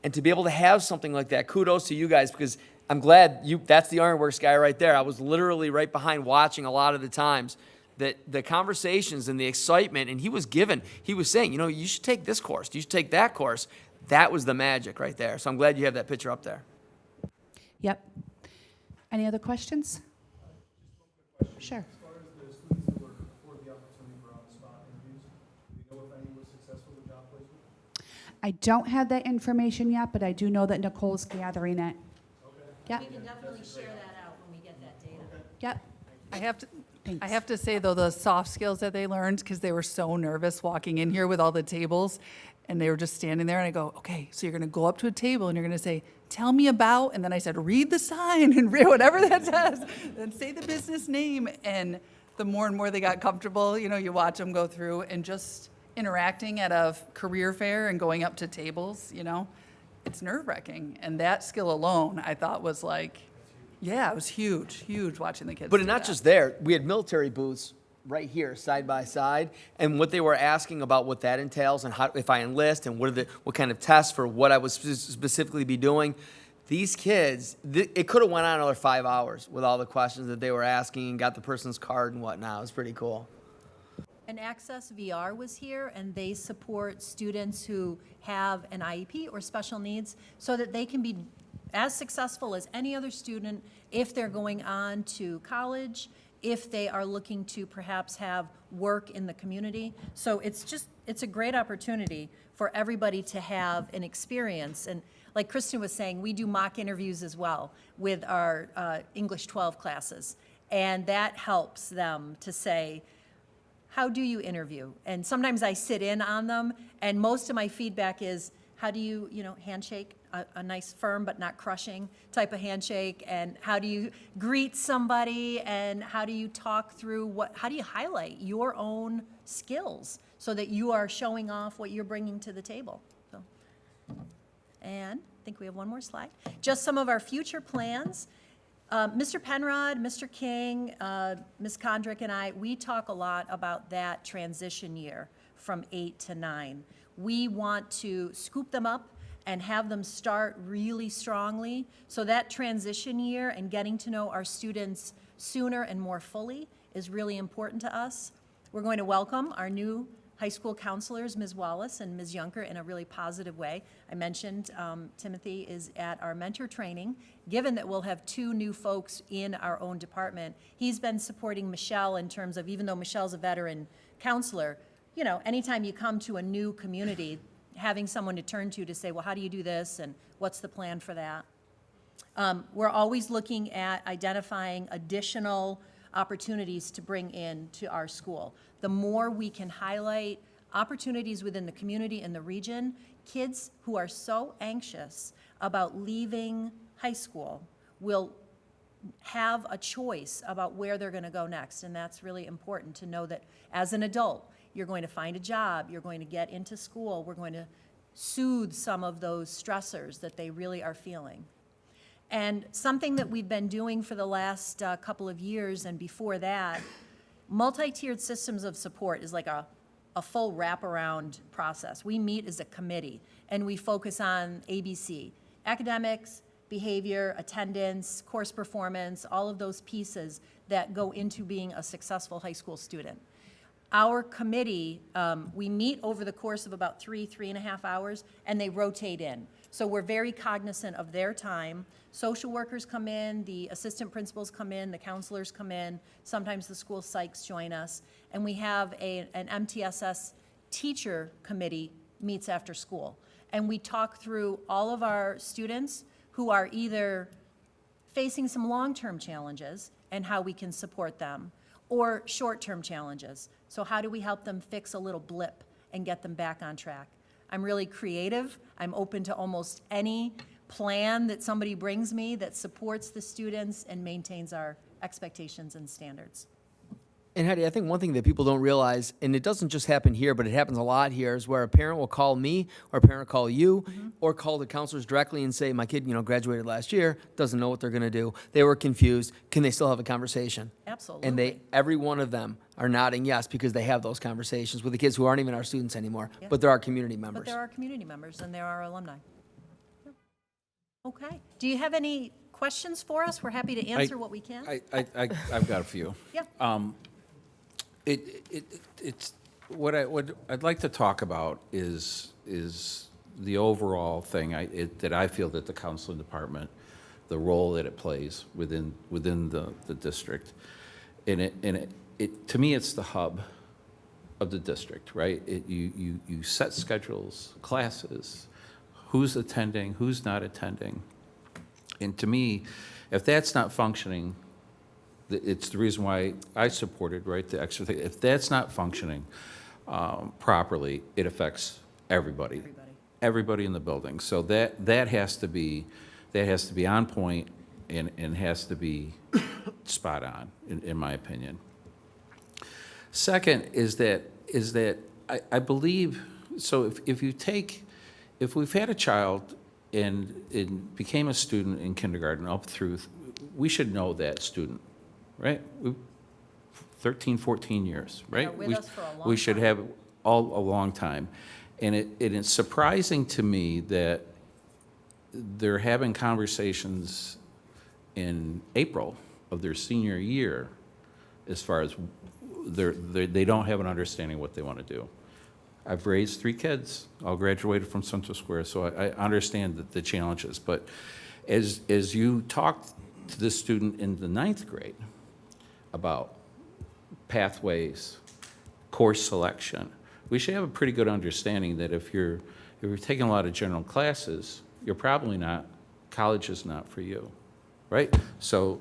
And to be able to have something like that, kudos to you guys, because I'm glad that's the Ironworks guy right there. I was literally right behind watching a lot of the times that the conversations and the excitement, and he was saying, you should take this course, you should take that course. That was the magic right there. So I'm glad you have that picture up there. Yep. Any other questions? Sure. As far as the students that were for the opportunity for on-the-spot interviews, do we know if any were successful with job placement? I don't have that information yet, but I do know that Nicole's gathering it. Yep. We can definitely share that out when we get that data. Yep. I have to say, though, the soft skills that they learned, because they were so nervous walking in here with all the tables, and they were just standing there, and I go, okay, so you're going to go up to a table, and you're going to say, tell me about, and then I said, read the sign, and read whatever that says, then say the business name, and the more and more they got comfortable, you watch them go through, and just interacting at a career fair and going up to tables, it's nerve-wracking. And that skill alone, I thought was like, yeah, it was huge watching the kids But do not that. just there, we had military booths right here, side by side, and what they were asking about what that entails and how, if I enlist, and what kind of tests for what I would specifically be doing. These kids, it could have went on another 5 hours with all the questions that they were asking and got the person's card and whatnot. It was pretty cool. And Access VR was here, and they support students who have an IEP or special needs so that they can be as successful as any other student if they're going on to college, if they are looking to perhaps have work in the community. So it's a great opportunity for everybody to have an experience. And like Kristen was saying, we do mock interviews as well with our English 12 classes. And that helps them to say, how do you interview? And sometimes I sit in on them, and most of my feedback is, how do you, handshake, a nice firm but not crushing type of handshake, and how do you greet somebody, and how do you talk through how do you highlight your own skills so that you are showing off what you're bringing to the table? So, and I think we have one more slide. Just some of our future plans. Mr. Penrod, Mr. King, Ms. Condrick, and I, we talk a lot about that transition year from 8 to 9. We want to scoop them up and have them start really strongly. So that transition year and getting to know our students sooner and more fully is really important to us. We're going to welcome our new high school counselors, Ms. Wallace and Ms. Junker, in a really positive way. I mentioned Timothy is at our mentor training. Given that we'll have 2 new folks in our own department, he's been supporting Michelle in terms of, even though Michelle's a veteran counselor, anytime you come to a new community, having someone to turn to say, well, how do you do this, and what's the plan for that? We're always looking at identifying additional opportunities to bring in to our school. The more we can highlight opportunities within the community and the region, kids who are so anxious about leaving high school will have a choice about where they're going to go next. And that's really important to know that as an adult, you're going to find a job, you're going to get into school, we're going to soothe some of those stressors that they really are feeling. And something that we've been doing for the last couple of years and before that, multi-tiered systems of support is like a full wraparound process. We meet as a committee and we focus on ABC, academics, behavior, attendance, course performance, all of those pieces that go into being a successful high school student. Our committee, we meet over the course of about 3.5 hours, and they rotate in. So we're very cognizant of their time. Social workers come in, the assistant principals come in, the counselors come in, sometimes the school psychs join us, and we have an MTSS teacher committee meets after school. And we talk through all of our students who are either facing some long-term challenges and how we can support them, or short-term challenges. So how do we help them fix a little blip and get them back on track? I'm really creative. I'm open to almost any plan that somebody brings me that supports the students and maintains our expectations and standards. And Heidi, I think one thing that people don't realize, and it doesn't just happen here, but it happens a lot here, is where a parent will call me, or a parent will call you, or call the counselors directly and say, my kid, graduated last year, doesn't know what they're going to do. They were confused. Can they still have a conversation? Absolutely. And every one of them are nodding yes, because they have those conversations with the kids who aren't even our students anymore, Yeah. but they're our community members. But there are community members and there are alumni. Yep. Okay. Do you have any questions for us? We're happy to answer what we can. I've got a few. Yeah. It's what I'd like to talk about is the overall thing that I feel that the counseling department, the role that it plays within the district, and it to me it's the hub of the district, right? You set schedules, classes, who's attending, who's not attending, and to me, if that's not functioning, it's the reason why I supported, right, the extra thing. If that's not functioning properly, it affects everybody. Everybody in the building. So that has to be on point and has to be spot on, in my opinion. Second is that I believe, so if we've had a child and became a student in kindergarten up through, we should know that student. Right? 13, 14 years, right? They're with us for a long We should time. have a long time. And it is surprising to me that they're having conversations in April of their senior year as far as they don't have an understanding of what they want to do. I've raised 3 kids, all graduated from Central Square, so I understand the challenges. But as you talk to the student in the 9th grade, about pathways, course selection, we should have a pretty good understanding that if you're taking a lot of general classes, you're probably not, college is not for you, right? So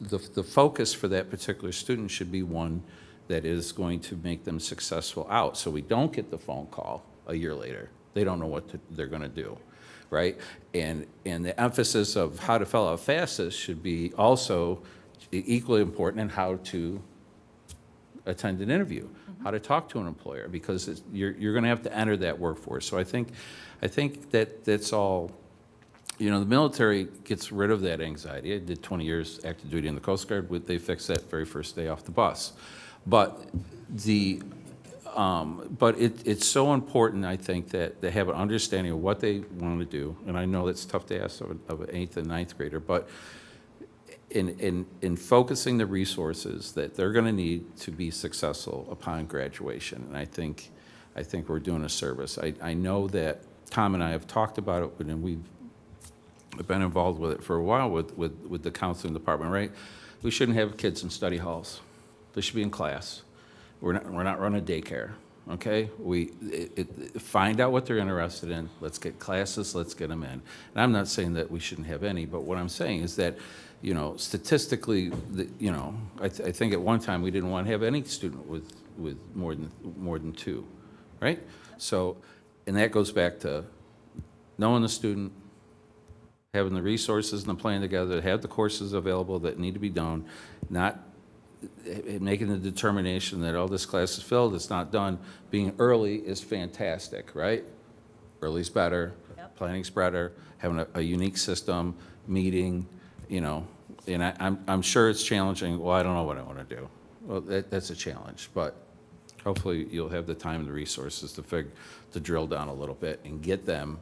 the focus for that particular student should be one that is going to make them successful out, so we don't get the phone call a year later. They don't know what they're going to do, right? And the emphasis of how to fill out FAFSA should be also equally important in how to attend an interview, how to talk to an employer, because you're going to have to enter that workforce. So I think that's all. The military gets rid of that anxiety. I did 20 years active duty in the Coast Guard. They fixed that very first day off the bus. But it's so important, I think, that they have an understanding of what they want to do. And I know that's tough to ask of an 8th and 9th grader, but in focusing the resources that they're going to need to be successful upon graduation. And I think we're doing a service. I know that Tom and I have talked about it, and we've been involved with it for a while with the counseling department, right? We shouldn't have kids in study halls. They should be in class. We're not running a daycare. okay? Find out what they're interested in, let's get classes, let's get them in. And I'm not saying that we shouldn't have any, but what I'm saying is that, you know, statistically, I think at one time we didn't want to have any student with more than two, right? So, and that goes back to knowing the student, having the resources and the plan together, to have the courses available that need to be done, not making the determination that, oh, this class is filled, it's not done. Being early is fantastic, right? Early's better, planning's better, having a unique system, meeting, you know, and I'm sure it's challenging. Well, I don't know what I want to do. Well, that's a challenge, but hopefully you'll have the time and the resources to drill down a little bit and get them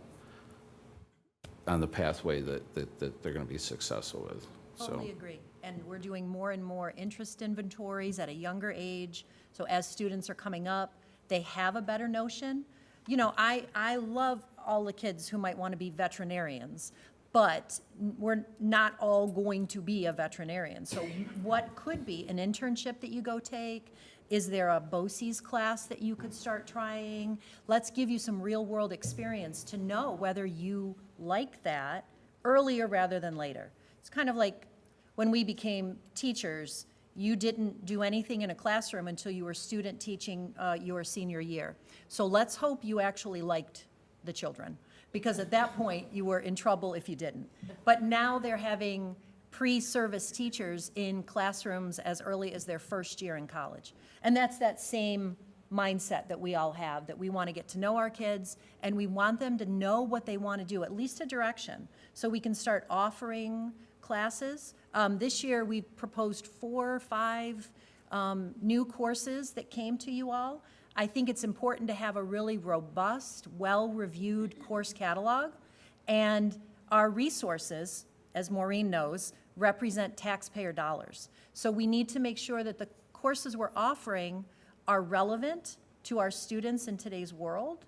on the pathway that they're going to be successful with. Totally agree. And we're doing more and more interest inventories at a younger age. So as students are coming up, they have a better notion. You know, I love all the kids who might want to be veterinarians, but we're not all going to be a veterinarian. So what could be an internship that you go take? Is there a BOCES class that you could start trying? Let's give you some real-world experience to know whether you like that earlier rather than later. It's kind of like when we became teachers, you didn't do anything in a classroom until you were student teaching your senior year. So let's hope you actually liked the children, because at that point, you were in trouble if you didn't. But now they're having pre-service teachers in classrooms as early as their first year in college. And that's that same mindset that we all have, that we want to get to know our kids, and we want them to know what they want to do, at least a direction, so we can start offering classes. This year, we've proposed 4 or 5 new courses that came to you all. I think it's important to have a really robust, well-reviewed course catalog, and our resources, as Maureen knows, represent taxpayer dollars. So we need to make sure that the courses we're offering are relevant to our students in today's world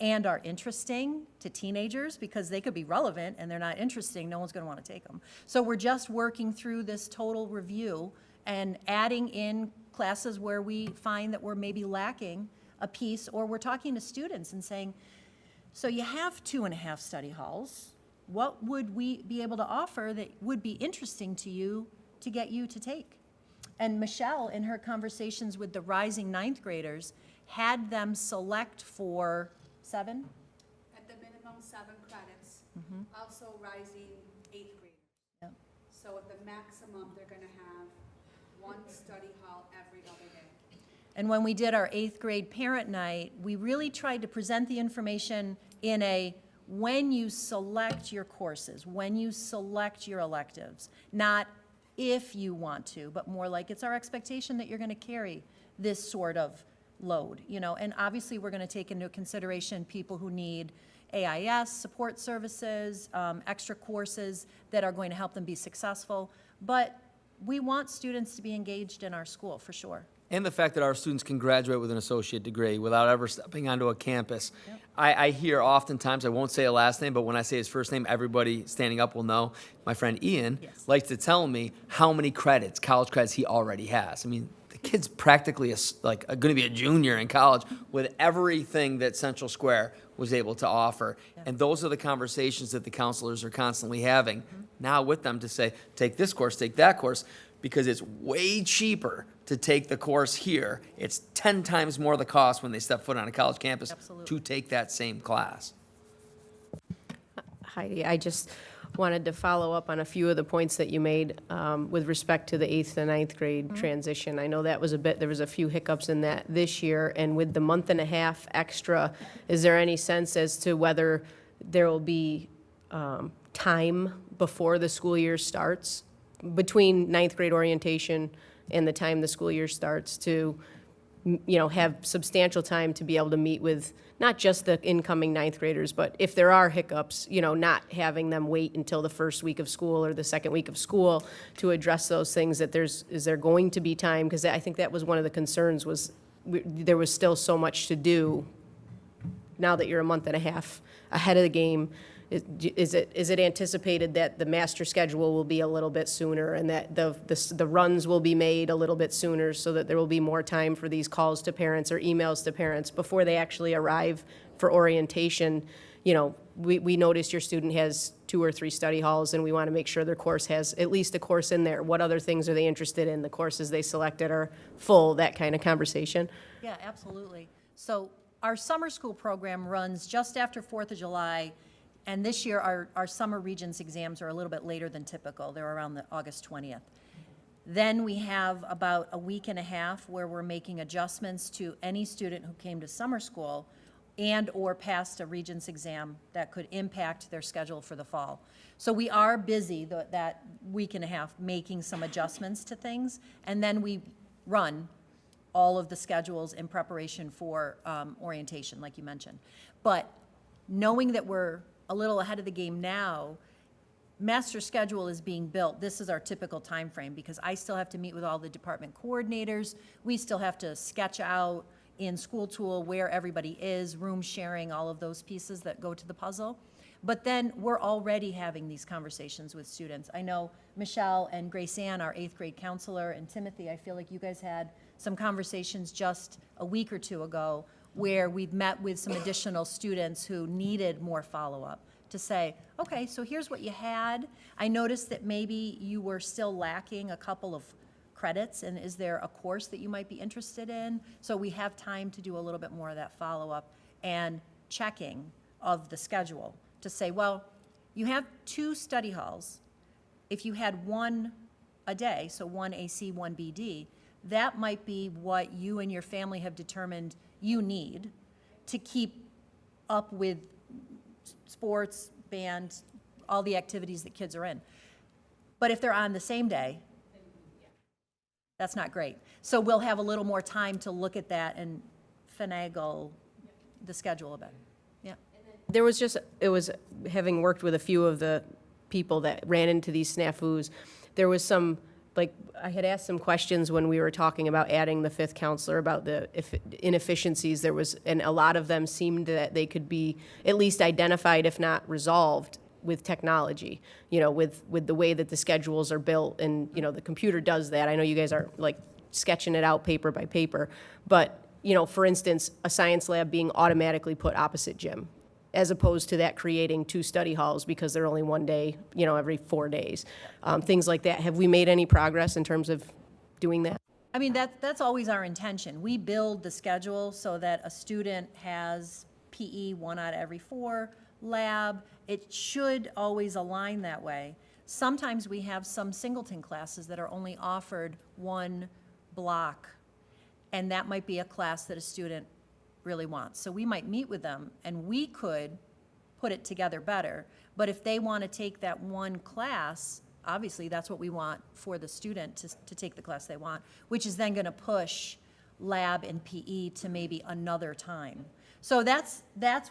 and are interesting to teenagers, because they could be relevant and they're not interesting, no one's going to want to take them. So we're just working through this total review and adding in classes where we find that we're maybe lacking a piece, or we're talking to students and saying, so you have 2.5 study halls. What would we be able to offer that would be interesting to you to get you to take? And Michelle, in her conversations with the rising 9th graders, had them select for 7? At the minimum, 7 credits. Also rising 8th graders. Yep. So at the maximum, they're going to have 1 study hall every other day. And when we did our 8th grade parent night, we really tried to present the information in a, when you select your courses, when you select your electives, not if you want to, but more like it's our expectation that you're going to carry this sort of load, you know. And obviously, we're going to take into consideration people who need AIS, support services, extra courses that are going to help them be successful. But we want students to be engaged in our school, for sure. And the fact that our students can graduate with an associate degree without ever stepping onto a campus. Yep. I hear oftentimes, I won't say a last name, but when I say his first name, everybody standing up will know. My friend Ian likes to tell me how many credits, college credits, he already has. I mean, the kid's practically going to be a junior in college with everything that Central Square was able to offer. Yep. And those are the conversations that the counselors are constantly having now with them to say, take this course, take that course, because it's way cheaper to take the course here. It's 10 times more the cost when they step foot on a college campus to take that same class. Heidi, I just wanted to follow up on a few of the points that you made with respect to the 8th to 9th grade transition. I know that was there was a few hiccups in that this year, and with the month and a half extra, is there any sense as to whether there will be time before the school year starts, between 9th grade orientation and the time the school year starts, to, you know, have substantial time to be able to meet with not just the incoming 9th graders, but if there are hiccups, you know, not having them wait until the first week of school or the second week of school to address those things, that is there going to be time? Because I think that was one of the concerns, was there was still so much to do now that you're a month and a half ahead of the game. Is it anticipated that the master schedule will be a little bit sooner and that the runs will be made a little bit sooner so that there will be more time for these calls to parents or emails to parents before they actually arrive for orientation? You know, we noticed your student has 2 or 3 study halls, and we want to make sure their course has at least a course in there. What other things are they interested in? The courses they selected are full, that kind of conversation. Yeah, absolutely. So our summer school program runs just after 4th of July, and this year our summer Regents exams are a little bit later than typical. They're around the August 20th. Then we have about a week and a half where we're making adjustments to any student who came to summer school and/or passed a Regents exam that could impact their schedule for the fall. So we are busy that week and a half making some adjustments to things, and then we run all of the schedules in preparation for orientation, like you mentioned. But knowing that we're a little ahead of the game now, master schedule is being built. This is our typical time frame because I still have to meet with all the department coordinators. We still have to sketch out in School Tool where everybody is, room sharing, all of those pieces that go to the puzzle. But then we're already having these conversations with students. I know Michelle and Grace Ann, our 8th grade counselor, and Timothy, I feel like you guys had some conversations just a week or 2 ago where we've met with some additional students who needed more follow-up to say, okay, so here's what you had. I noticed that maybe you were still lacking a couple of credits, and is there a course that you might be interested in? So we have time to do a little bit more of that follow-up and checking of the schedule to say, well, you have 2 study halls. If you had 1 a day, so 1 AC, 1 BD, that might be what you and your family have determined you need to keep up with sports, band, all the activities that kids are in. But if they're on the same day, that's not great. So we'll have a little more time to look at that and finagle the schedule a bit. Yeah. There was just, it was, having worked with a few of the people that ran into these snafus, there was some, like, I had asked some questions when we were talking about adding the 5th counselor about the inefficiencies. There was, and a lot of them seemed that they could be at least identified, if not resolved, with technology, you know, with the way that the schedules are built, and, you know, the computer does that. I know you guys are, like, sketching it out paper by paper, but, you know, for instance, a science lab being automatically put opposite gym, as opposed to that creating 2 study halls because they're only 1 day, you know, every 4 days. Things like that. Have we made any progress in terms of doing that? I mean, that's always our intention. We build the schedule so that a student has PE 1 out of every 4, lab. It should always align that way. Sometimes we have some singleton classes that are only offered 1 block, and that might be a class that a student really wants. So we might meet with them, and we could put it together better. But if they want to take that 1 class, obviously that's what we want for the student to take the class they want, which is then going to push lab and PE to maybe another time. So that's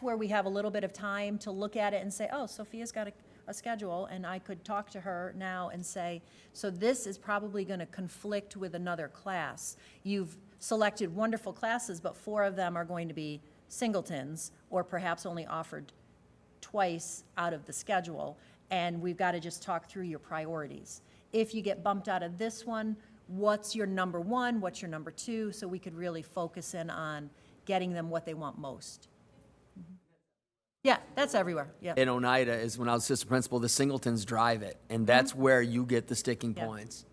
where we have a little bit of time to look at it and say, oh, Sophia's got a schedule, and I could talk to her now and say, so this is probably going to conflict with another class. You've selected wonderful classes, but 4 of them are going to be singletons, or perhaps only offered twice out of the schedule, and we've got to just talk through your priorities. If you get bumped out of this one, what's your number 1, what's your number 2, so we could really focus in on getting them what they want most. Yeah, that's everywhere, yeah. In Oneida is when I was assistant principal, the singletons drive it, and that's where you get the sticking Yeah. points.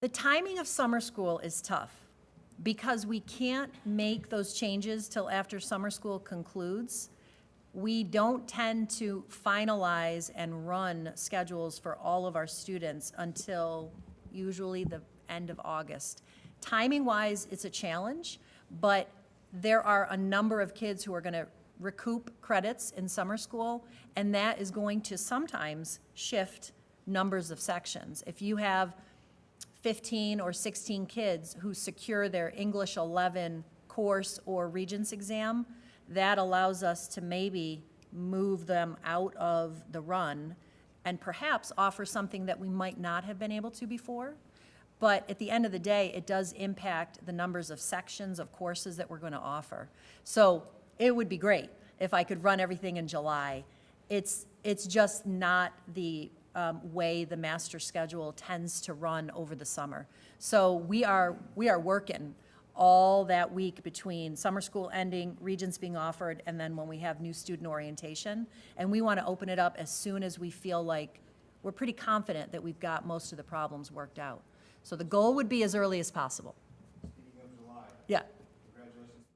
The timing of summer school is tough because we can't make those changes till after summer school concludes. We don't tend to finalize and run schedules for all of our students until usually the end of August. Timing-wise, it's a challenge, but there are a number of kids who are going to recoup credits in summer school, and that is going to sometimes shift numbers of sections. If you have 15 or 16 kids who secure their English 11 course or Regents exam, that allows us to maybe move them out of the run and perhaps offer something that we might not have been able to before. But at the end of the day, it does impact the numbers of sections of courses that we're going to offer. So it would be great if I could run everything in July. It's just not the way the master schedule tends to run over the summer. So we are working all that week between summer school ending, Regents being offered, and then when we have new student orientation. And we want to open it up as soon as we feel like we're pretty confident that we've got most of the problems worked out. So the goal would be as early as possible. Speaking of July, Yeah, congratulations,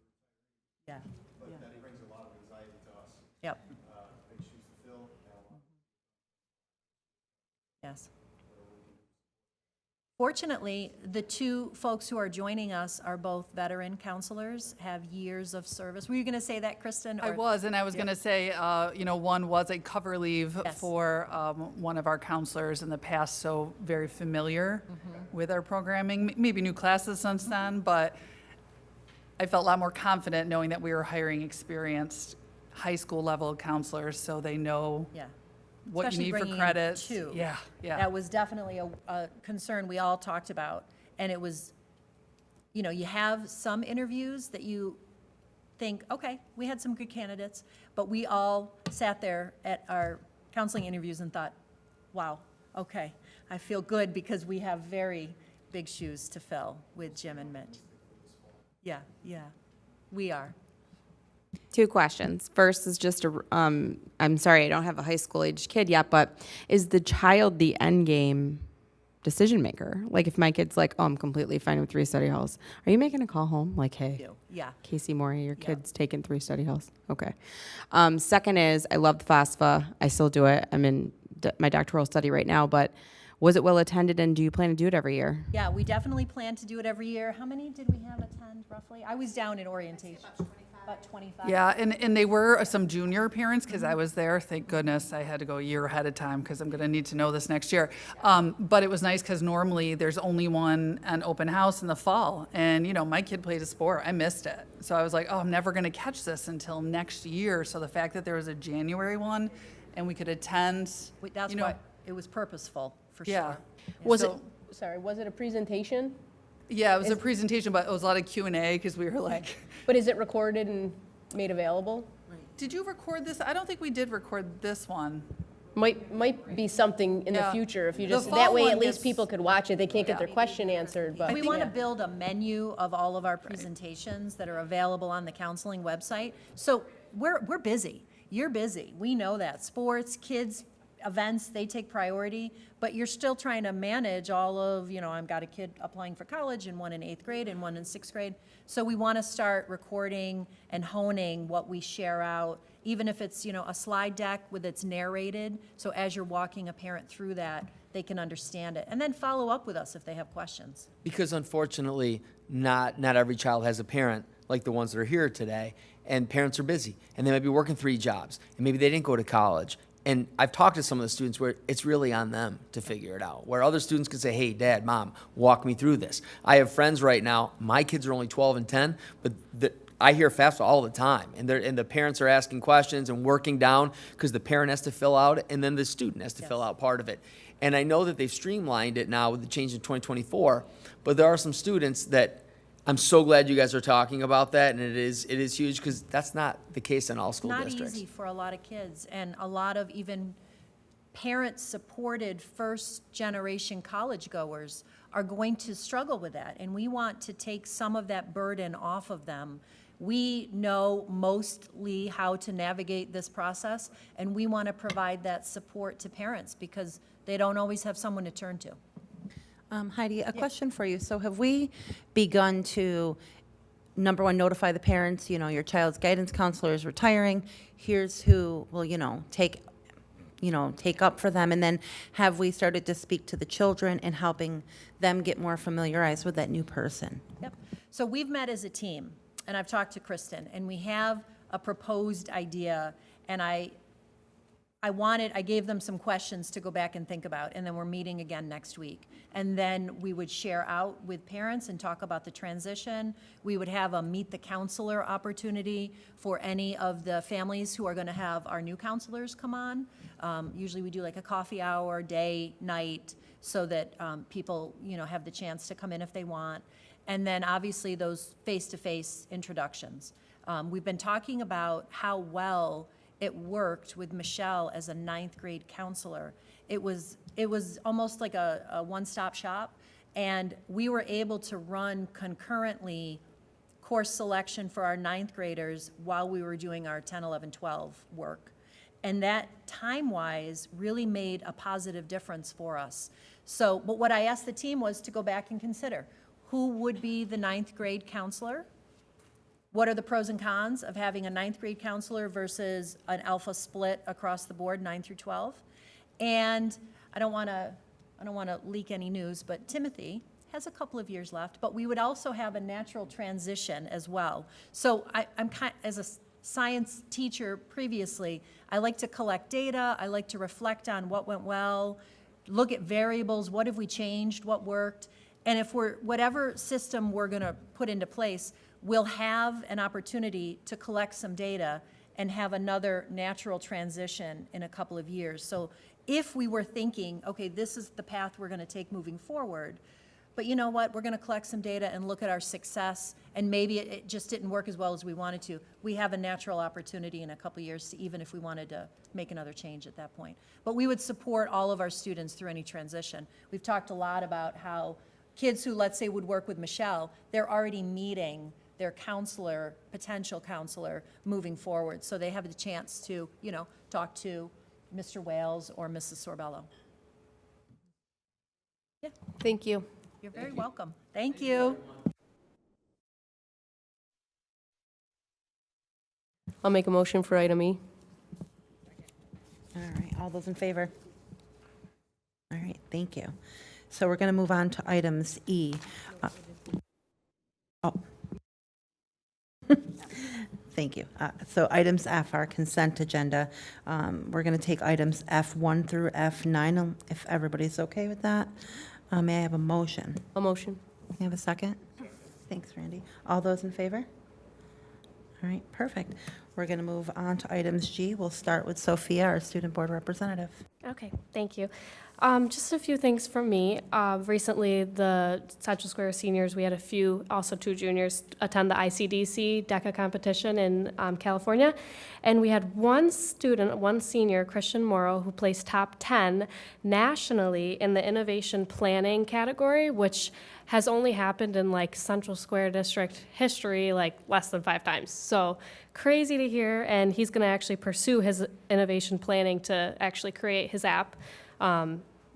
yeah, but that brings a lot of anxiety to us. yep, Big shoes to fill. yes. Fortunately, the two folks who are joining us are both veteran counselors, have years of service. Were you going to say that, Kristen? I or- was, and I was Yeah. going to say, one was a cover leave Yes. for one of our counselors in the past, so very familiar with our programming. Maybe new classes since then, but I felt a lot more confident knowing that we were hiring experienced high school level counselors, so they know Yeah. what you Especially need for bringing in credits. two. Yeah, yeah. That was definitely a concern we all talked about. And it was, you have some interviews that you think, okay, we had some good candidates, but we all sat there at our counseling interviews and thought, wow, okay, I feel good because we have very big shoes to fill with Jim and Mitch. Yeah, yeah, we are. Two questions. First is just I'm sorry, I don't have a high school age kid yet, but is the child the end game decision maker? Like if my kid's like, oh, I'm completely fine with 3 study halls, are you making a call home? Like, hey, Yeah, Casey Morey, your Yeah. kid's taking 3 study halls. Okay. Second is I love the FAFSA. I still do it. I'm in my doctoral study right now, but was it well attended and do you plan to do it every year? yeah, we definitely plan to do it every year. How many did we have attend roughly? I was down in orientation. About 25. Yeah, and they were some junior parents, because I was there, thank goodness. I had to go a year ahead of time, because I'm going to need to know this next year. But it was nice, because normally there's only an open house in the fall. And, my kid played a sport. I missed it. So I was like, oh, I'm never going to catch this until next year. So the fact that there was a January one, and we could attend, That's why it was purposeful, for yeah. sure. Was So- was it a presentation? Yeah, it was a presentation, but it was a lot of Q&A, because we were like, But is it recorded and made available? did you record this? I don't think we did record this one. Might be something in the Yeah. future, if you The just, fall that way one at least gets- people could watch it, they can't get Yeah. their question answered, but. We want to build a menu of all of our presentations that are available on the counseling website. So we're busy. You're busy. We know that. Sports, kids, events, they take priority, but you're still trying to manage all of, I've got a kid applying for college and one in 8th grade and one in 6th grade. So we want to start recording and honing what we share out, even if it's, a slide deck with it's narrated. So as you're walking a parent through that, they can understand it. And then follow up with us if they have questions. Because unfortunately, not every child has a parent like the ones that are here today, and parents are busy, and they might be working 3 jobs, and maybe they didn't go to college. And I've talked to some of the students where it's really on them to figure it out, where other students can say, hey, Dad, Mom, walk me through this. I have friends right now, my kids are only 12 and 10, but I hear FAFSA all the time, and the parents are asking questions and working down because the parent has to fill out, and then the student has to fill out part of it. And I know that they've streamlined it now with the change in 2024, but there are some students that I'm so glad you guys are talking about that, and it is huge because that's not the case in all school Not districts. easy for a lot of kids, and a lot of even parent-supported first-generation college-goers are going to struggle with that, and we want to take some of that burden off of them. We know mostly how to navigate this process, and we want to provide that support to parents because they don't always have someone to turn to. Heidi, a question for you. So have we begun to, number one, notify the parents, your child's guidance counselor is retiring, here's who will, take up for them? And then have we started to speak to the children and helping them get more familiarized with that new person? Yep. So we've met as a team, and I've talked to Kristen, and we have a proposed idea, and I gave them some questions to go back and think about, and then we're meeting again next week. And then we would share out with parents and talk about the transition. We would have a meet the counselor opportunity for any of the families who are gonna have our new counselors come on. Usually we do like a coffee hour, day, night, so that people, have the chance to come in if they want. And then obviously those face-to-face introductions. We've been talking about how well it worked with Michelle as a ninth grade counselor. It was almost like a one-stop shop, and we were able to run concurrently course selection for our ninth graders while we were doing our 10, 11, 12 work. And that, time-wise, really made a positive difference for us. So, but what I asked the team was to go back and consider, who would be the ninth grade counselor? What are the pros and cons of having a ninth grade counselor versus an alpha split across the board, 9 through 12? And I don't want to leak any news, but Timothy has a couple of years left, but we would also have a natural transition as well. So as a science teacher previously, I like to collect data, I like to reflect on what went well, look at variables, what have we changed, what worked, and if whatever system we're gonna put into place, we'll have an opportunity to collect some data and have another natural transition in a couple of years. So if we were thinking, okay, this is the path we're gonna take moving forward, but you know what, we're gonna collect some data and look at our success, and maybe it just didn't work as well as we wanted to, we have a natural opportunity in a couple of years to, even if we wanted to make another change at that point. But we would support all of our students through any transition. We've talked a lot about how kids who, let's say, would work with Michelle, they're already meeting their counselor, potential counselor, moving forward. So they have the chance to, talk to Mr. Wales or Mrs. Sorbello. Yeah, Thank you. you're very welcome. Thank you. I'll make a motion for item E. All right, all those in favor? All right, thank you. So we're going to move on to items E. Oh. Thank you. So items F are consent agenda. We're going to take items F1 through F9, if everybody's okay with that. May I have a motion? A motion. May I have a second? Thanks, Randy. All those in favor? All right, perfect. We're going to move on to items G. We'll start with Sophia, our student board representative. Okay, thank you. Just a few things from me. Recently, the Central Square seniors, we had also two juniors, attend the ICDC DECA competition in California. And we had one senior, Christian Morrow, who placed top 10 nationally in the innovation planning category, which has only happened in Central Square District history less than 5 times. So crazy to hear, and he's gonna actually pursue his innovation planning to actually create his app.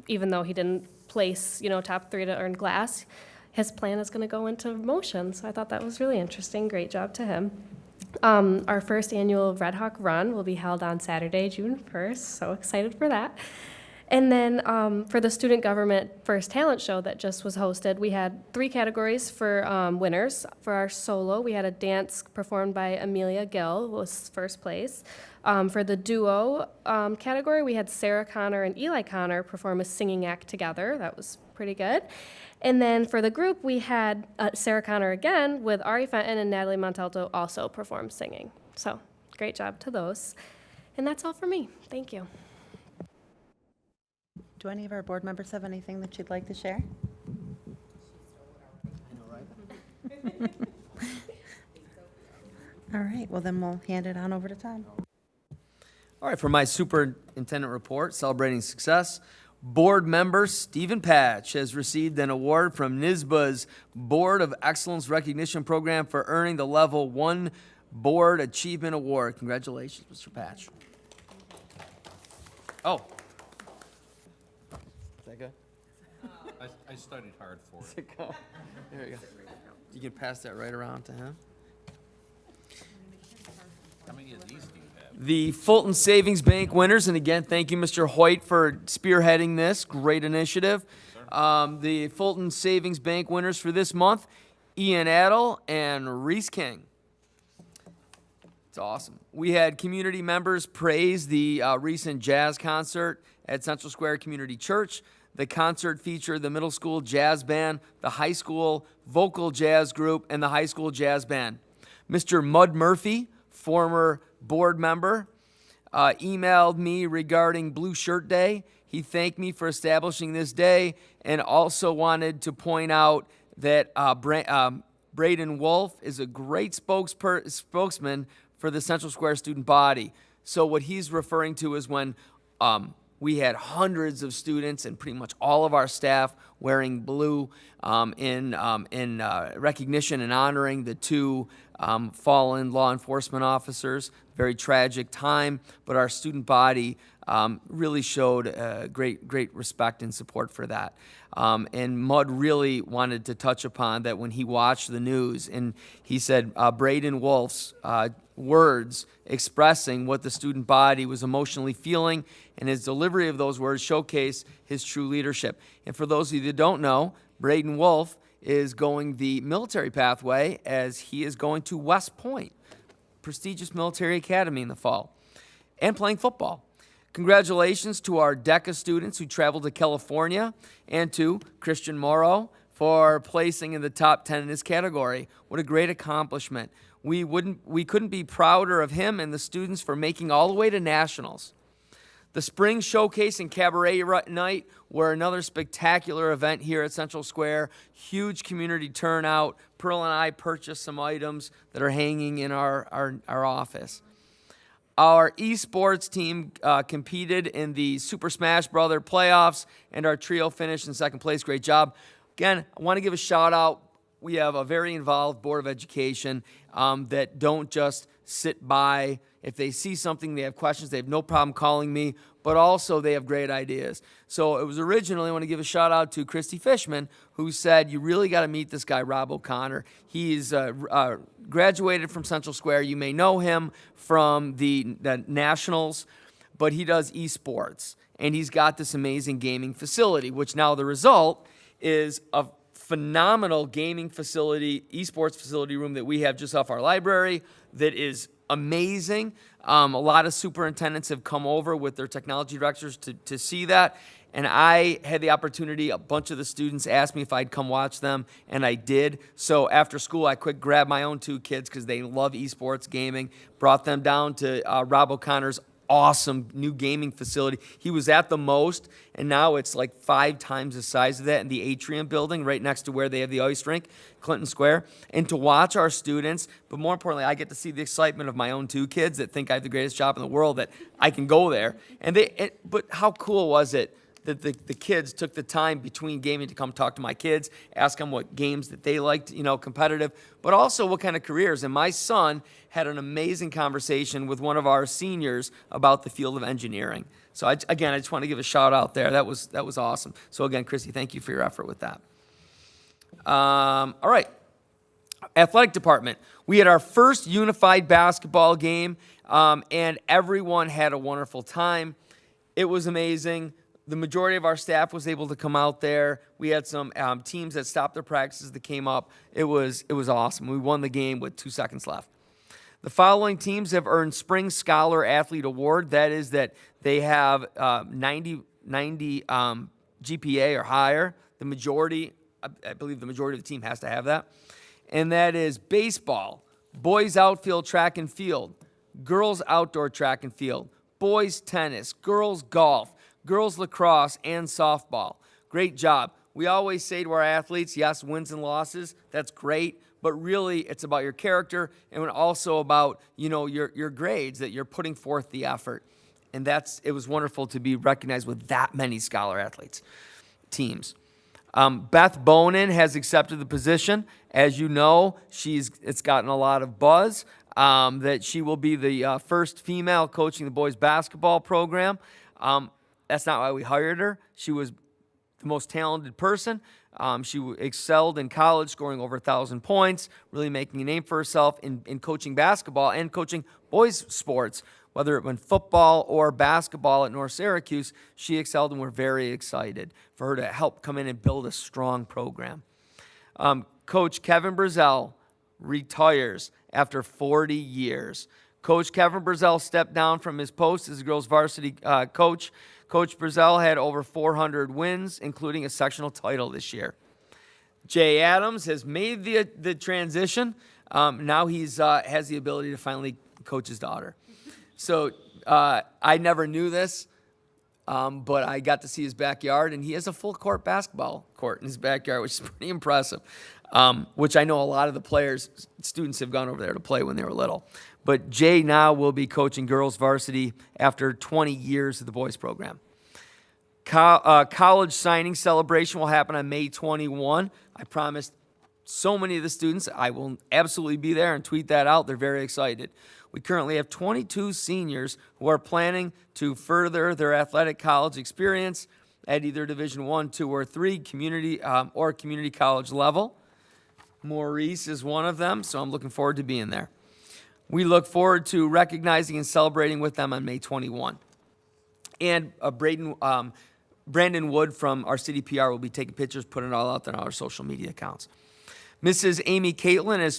Even though he didn't place, top 3 to earn glass, his plan is going to go into motion. So I thought that was really interesting. Great job to him. Our first annual Red Hawk Run will be held on Saturday, June 1st. So excited for that. And then for the Student Government First Talent Show that just was hosted, we had 3 categories for winners. For our solo, we had a dance performed by Amelia Gill, was first place. For the duo category, we had Sarah Connor and Eli Connor perform a singing act together. That was pretty good. And then for the group, we had Sarah Connor again with Ari Fenton and Natalie Montalto also perform singing. So great job to those. And that's all for me. Thank you. Do any of our board members have anything that you'd like to share? All right, well then we'll hand it on over to Tom. All right, for my superintendent report, celebrating success, board member Stephen Patch has received an award from NYSBA's Board of Excellence Recognition Program for earning the Level 1 Board Achievement Award. Congratulations, Mr. Patch. Oh. Is that good? I studied hard for it. There you go. You can pass that right around to him. How many of these do you have? The Fulton Savings Bank winners, and again, thank you, Mr. Hoyt, for spearheading this great initiative. The Fulton Savings Bank winners for this month, Ian Adel and Reese King. It's awesome. We had community members praise the recent jazz concert at Central Square Community Church. The concert featured the middle school jazz band, the high school vocal jazz group, and the high school jazz band. Mr. Mud Murphy, former board member, emailed me regarding Blue Shirt Day. He thanked me for establishing this day and also wanted to point out that Braden Wolf is a great spokesman for the Central Square student body. So what he's referring to is when we had hundreds of students and pretty much all of our staff wearing blue in recognition and honoring the two fallen law enforcement officers. Very tragic time, but our student body really showed great respect and support for that. And Mud really wanted to touch upon that when he watched the news, and he said Braden Wolf's words expressing what the student body was emotionally feeling, and his delivery of those words showcase his true leadership. And for those of you that don't know, Braden Wolf is going the military pathway as he is going to West Point, prestigious military academy in the fall, and playing football. Congratulations to our DECA students who traveled to California, and to Christian Morrow for placing in the top 10 in his category. What a great accomplishment. We couldn't be prouder of him and the students for making all the way to nationals. The Spring Showcase and Cabaret Night were another spectacular event here at Central Square. Huge community turnout. Pearl and I purchased some items that are hanging in our office. Our esports team competed in the Super Smash Brother playoffs, and our trio finished in second place. Great job. Again, I want to give a shout out. We have a very involved Board of Education that don't just sit by. If they see something, they have questions, they have no problem calling me, but also they have great ideas. So it was originally, I want to give a shout out to Christy Fishman, who said, you really got to meet this guy, Rob O'Connor. He's graduated from Central Square. You may know him from the Nationals, but he does esports. And he's got this amazing gaming facility, which now the result is a phenomenal gaming facility, esports facility room that we have just off our library that is amazing. A lot of superintendents have come over with their technology directors to see that. And I had the opportunity, a bunch of the students asked me if I'd come watch them, and I did. So after school, I quick grabbed my own two kids because they love esports gaming, brought them down to Rob O'Connor's awesome new gaming facility. He was at the most, and now it's like 5 times the size of that in the Atrium building right next to where they have the ice rink, Clinton Square. And to watch our students, but more importantly, I get to see the excitement of my own two kids that think I have the greatest job in the world, that I can go there. But how cool was it that the kids took the time between gaming to come talk to my kids, ask them what games that they liked, competitive, but also what kind of careers. And my son had an amazing conversation with one of our seniors about the field of engineering. So I just want to give a shout out there. That was awesome. So again, Chrissy, thank you for your effort with that. All right. Athletic department. We had our first unified basketball game, and everyone had a wonderful time. It was amazing. The majority of our staff was able to come out there. We had some teams that stopped their practices that came up. It was awesome. We won the game with 2 seconds left. The following teams have earned Spring Scholar Athlete Award. That is that they have 90 GPA or higher. The majority, I believe the majority of the team has to have that. And that is baseball, boys outfield track and field, girls outdoor track and field, boys tennis, girls golf, girls lacrosse, and softball. Great job. We always say to our athletes, yes, wins and losses, that's great, but really it's about your character and also about, your grades, that you're putting forth the effort. And it was wonderful to be recognized with that many scholar athletes, teams. Beth Bonin has accepted the position. As you know, it's gotten a lot of buzz that she will be the first female coaching the boys basketball program. That's not why we hired her. She was the most talented person. She excelled in college, scoring over 1,000 points, really making a name for herself in coaching basketball and coaching boys sports, whether it went football or basketball at North Syracuse. She excelled, and we're very excited for her to help come in and build a strong program. Coach Kevin Brazel retires after 40 years. Coach Kevin Brazel stepped down from his post as the girls varsity coach. Coach Brazel had over 400 wins, including a sectional title this year. Jay Adams has made the transition. Now he's has the ability to finally coach his daughter. So I never knew this, but I got to see his backyard, and he has a full court basketball court in his backyard, which is pretty impressive. Which I know a lot of the students have gone over there to play when they were little. But Jay now will be coaching girls varsity after 20 years of the boys program. College signing celebration will happen on May 21. I promised so many of the students I will absolutely be there and tweet that out. They're very excited. We currently have 22 seniors who are planning to further their athletic college experience at either Division I, II, or III community college level. Maurice is one of them, so I'm looking forward to being there. We look forward to recognizing and celebrating with them on May 21. And Brandon Wood from our city PR will be taking pictures, putting it all out on our social media accounts. Mrs. Amy Caitlin, as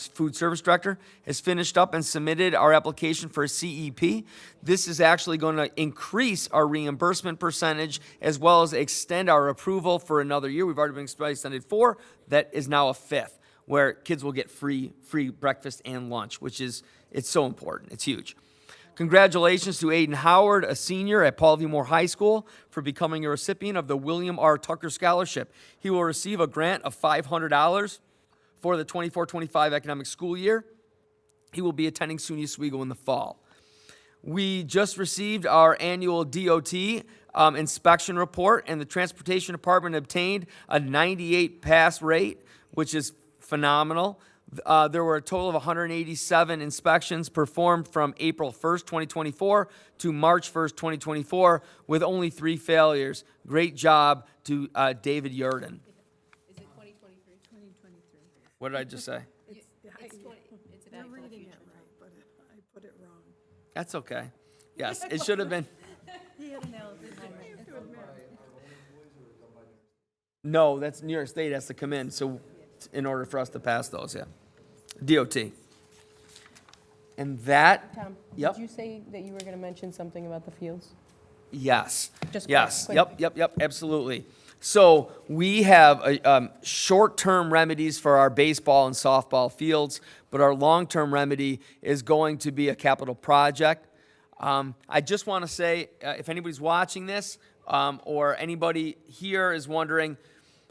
food service director, has finished up and submitted our application for a CEP. This is actually going to increase our reimbursement percentage as well as extend our approval for another year. We've already been extended 4. That is now a 5th, where kids will get free breakfast and lunch, it's so important. It's huge. Congratulations to Aiden Howard, a senior at Paul V. Moore High School, for becoming a recipient of the William R. Tucker Scholarship. He will receive a grant of $500 for the 24-25 academic school year. He will be attending SUNY Oswego in the fall. We just received our annual DOT inspection report, and the Transportation Department obtained a 98 pass rate, which is phenomenal. There were a total of 187 inspections performed from April 1st, 2024 to March 1st, 2024, with only 3 failures. Great job to David Yurden. Is it 2023? 2023. What did I just say? It's 20, it's about reading it right, but I put it wrong. That's okay. Yes, it should have been. No, that's New York State has to come in, so in order for us to pass those, yeah. DOT. And that, Tom, Yep. did you say that you were going to mention something about the fields? yes. Just Yes, quick. yep, absolutely. So we have short-term remedies for our baseball and softball fields, but our long-term remedy is going to be a capital project. I just want to say, if anybody's watching this, or anybody here is wondering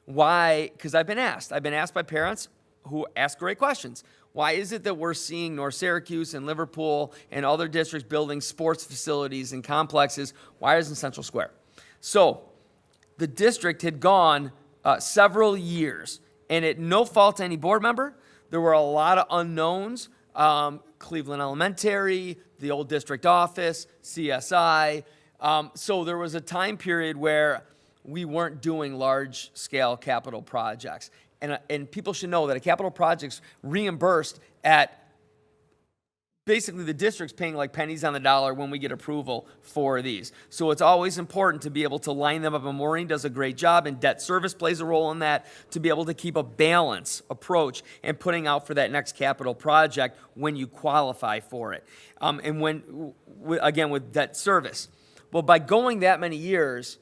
why, because I've been asked by parents who ask great questions. Why is it that we're seeing North Syracuse and Liverpool and other districts building sports facilities and complexes? Why isn't Central Square? So the district had gone several years, and at no fault to any board member, there were a lot of unknowns. Cleveland Elementary, the old district office, CSI. So there was a time period where we weren't doing large-scale capital projects. And people should know that a capital project's reimbursed at basically the district's paying like pennies on the dollar when we get approval for these. So it's always important to be able to line them up, and Maureen does a great job, and debt service plays a role in that, to be able to keep a balance approach and putting out for that next capital project when you qualify for it. And again, with debt service. Well, by going that many years,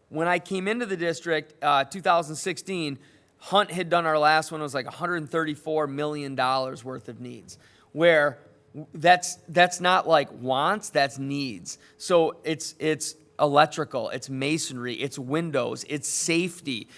when I came into the district, 2016, Hunt had done our last one. It was like $134 million worth of needs, where that's not like wants, that's needs. So it's electrical, it's masonry, it's windows, it's safety.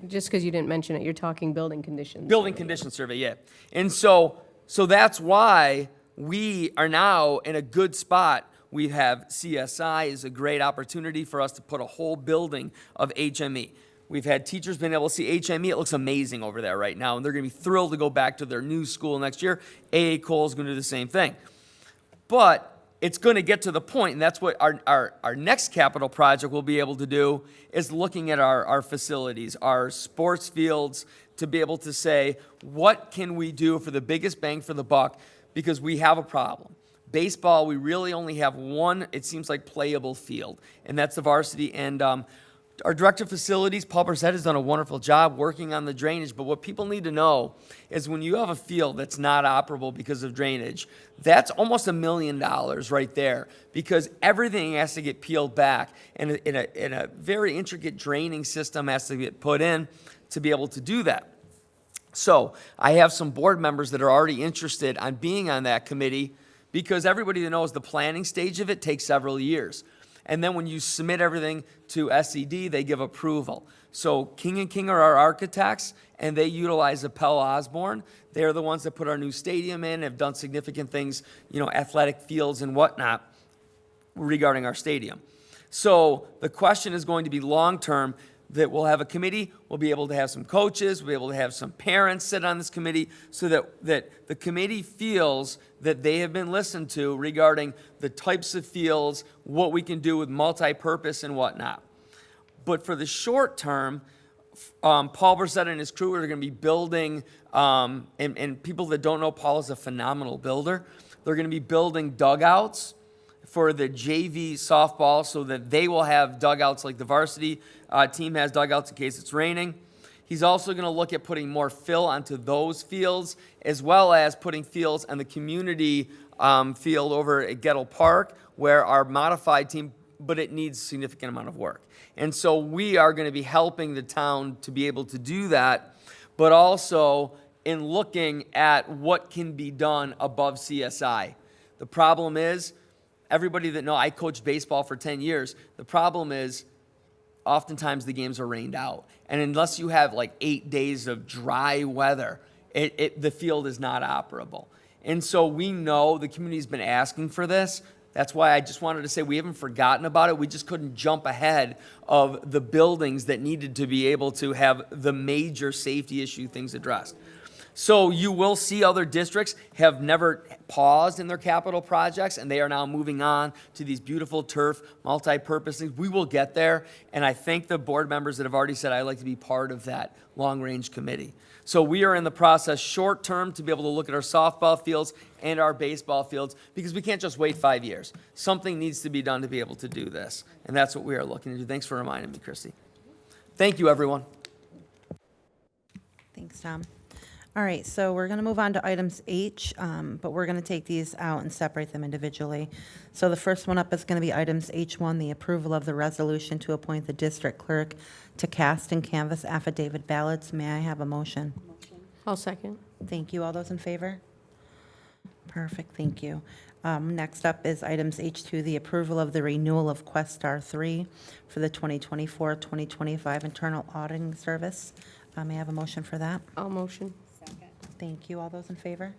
Just because you didn't mention it, you're talking building conditions. Building condition survey, yeah. And so that's why we are now in a good spot. We have CSI is a great opportunity for us to put a whole building of HME. We've had teachers been able to see HME. It looks amazing over there right now, and they're going to be thrilled to go back to their new school next year. AA Cole is going to do the same thing. But it's going to get to the point, and that's what our next capital project will be able to do, is looking at our facilities, our sports fields, to be able to say, what can we do for the biggest bang for the buck? Because we have a problem. Baseball, we really only have one, it seems like, playable field, and that's the varsity. And Our Director of Facilities, Paul Brissett, has done a wonderful job working on the drainage, but what people need to know is when you have a field that's not operable because of drainage, that's almost $1 million right there, because everything has to get peeled back, and in a very intricate draining system has to get put in to be able to do that. So I have some board members that are already interested on being on that committee, because everybody that knows the planning stage of it takes several years. And then when you submit everything to SED, they give approval. So King & King are our architects, and they utilize Appel Osborne. They're the ones that put our new stadium in, have done significant things, athletic fields and whatnot regarding our stadium. So the question is going to be long-term, that we'll have a committee, we'll be able to have some coaches, we'll be able to have some parents sit on this committee, so that the committee feels that they have been listened to regarding the types of fields, what we can do with multi-purpose and whatnot. But for the short term, Paul Brissett and his crew are going to be building, and people that don't know, Paul is a phenomenal builder. They're going to be building dugouts for the JV softball, so that they will have dugouts like the varsity team has dugouts in case it's raining. He's also going to look at putting more fill onto those fields, as well as putting fields on the community field over at Gettle Park, where our modified team, but it needs a significant amount of work. And so we are going to be helping the town to be able to do that, but also in looking at what can be done above CSI. The problem is, everybody that knows, I coached baseball for 10 years. The problem is, oftentimes the games are rained out. And unless you have like 8 days of dry weather, the field is not operable. And so we know the community's been asking for this. That's why I just wanted to say we haven't forgotten about it. We just couldn't jump ahead of the buildings that needed to be able to have the major safety issue things addressed. So you will see other districts have never paused in their capital projects, and they are now moving on to these beautiful turf, multi-purpose things. We will get there, and I thank the board members that have already said I'd like to be part of that long-range committee. So we are in the process short-term to be able to look at our softball fields and our baseball fields, because we can't just wait 5 years. Something needs to be done to be able to do this, and that's what we are looking to do. Thanks for reminding me, Christy. Thank you, everyone. Thanks, Tom. All right, so we're going to move on to items H, but we're going to take these out and separate them individually. So the first one up is going to be items H1, the approval of the resolution to appoint the district clerk to cast and canvass affidavit ballots. May I have a motion? I'll second. Thank you. All those in favor? Perfect, thank you. Next up is items H2, the approval of the renewal of Questar 3 for the 2024-2025 internal auditing service. May I have a motion for that? I'll motion. Thank you. All those in favor?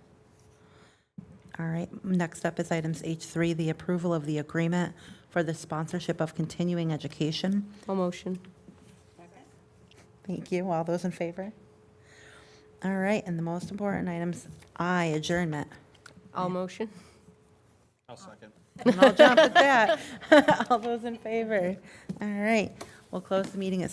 All right. Next up is items H3, the approval of the agreement for the sponsorship of continuing education. I'll motion. Thank you. All those in favor? All right. And the most important items, I, adjournment. I'll motion. I'll second. And I'll jump at that. All those in favor? All right. We'll close the meeting at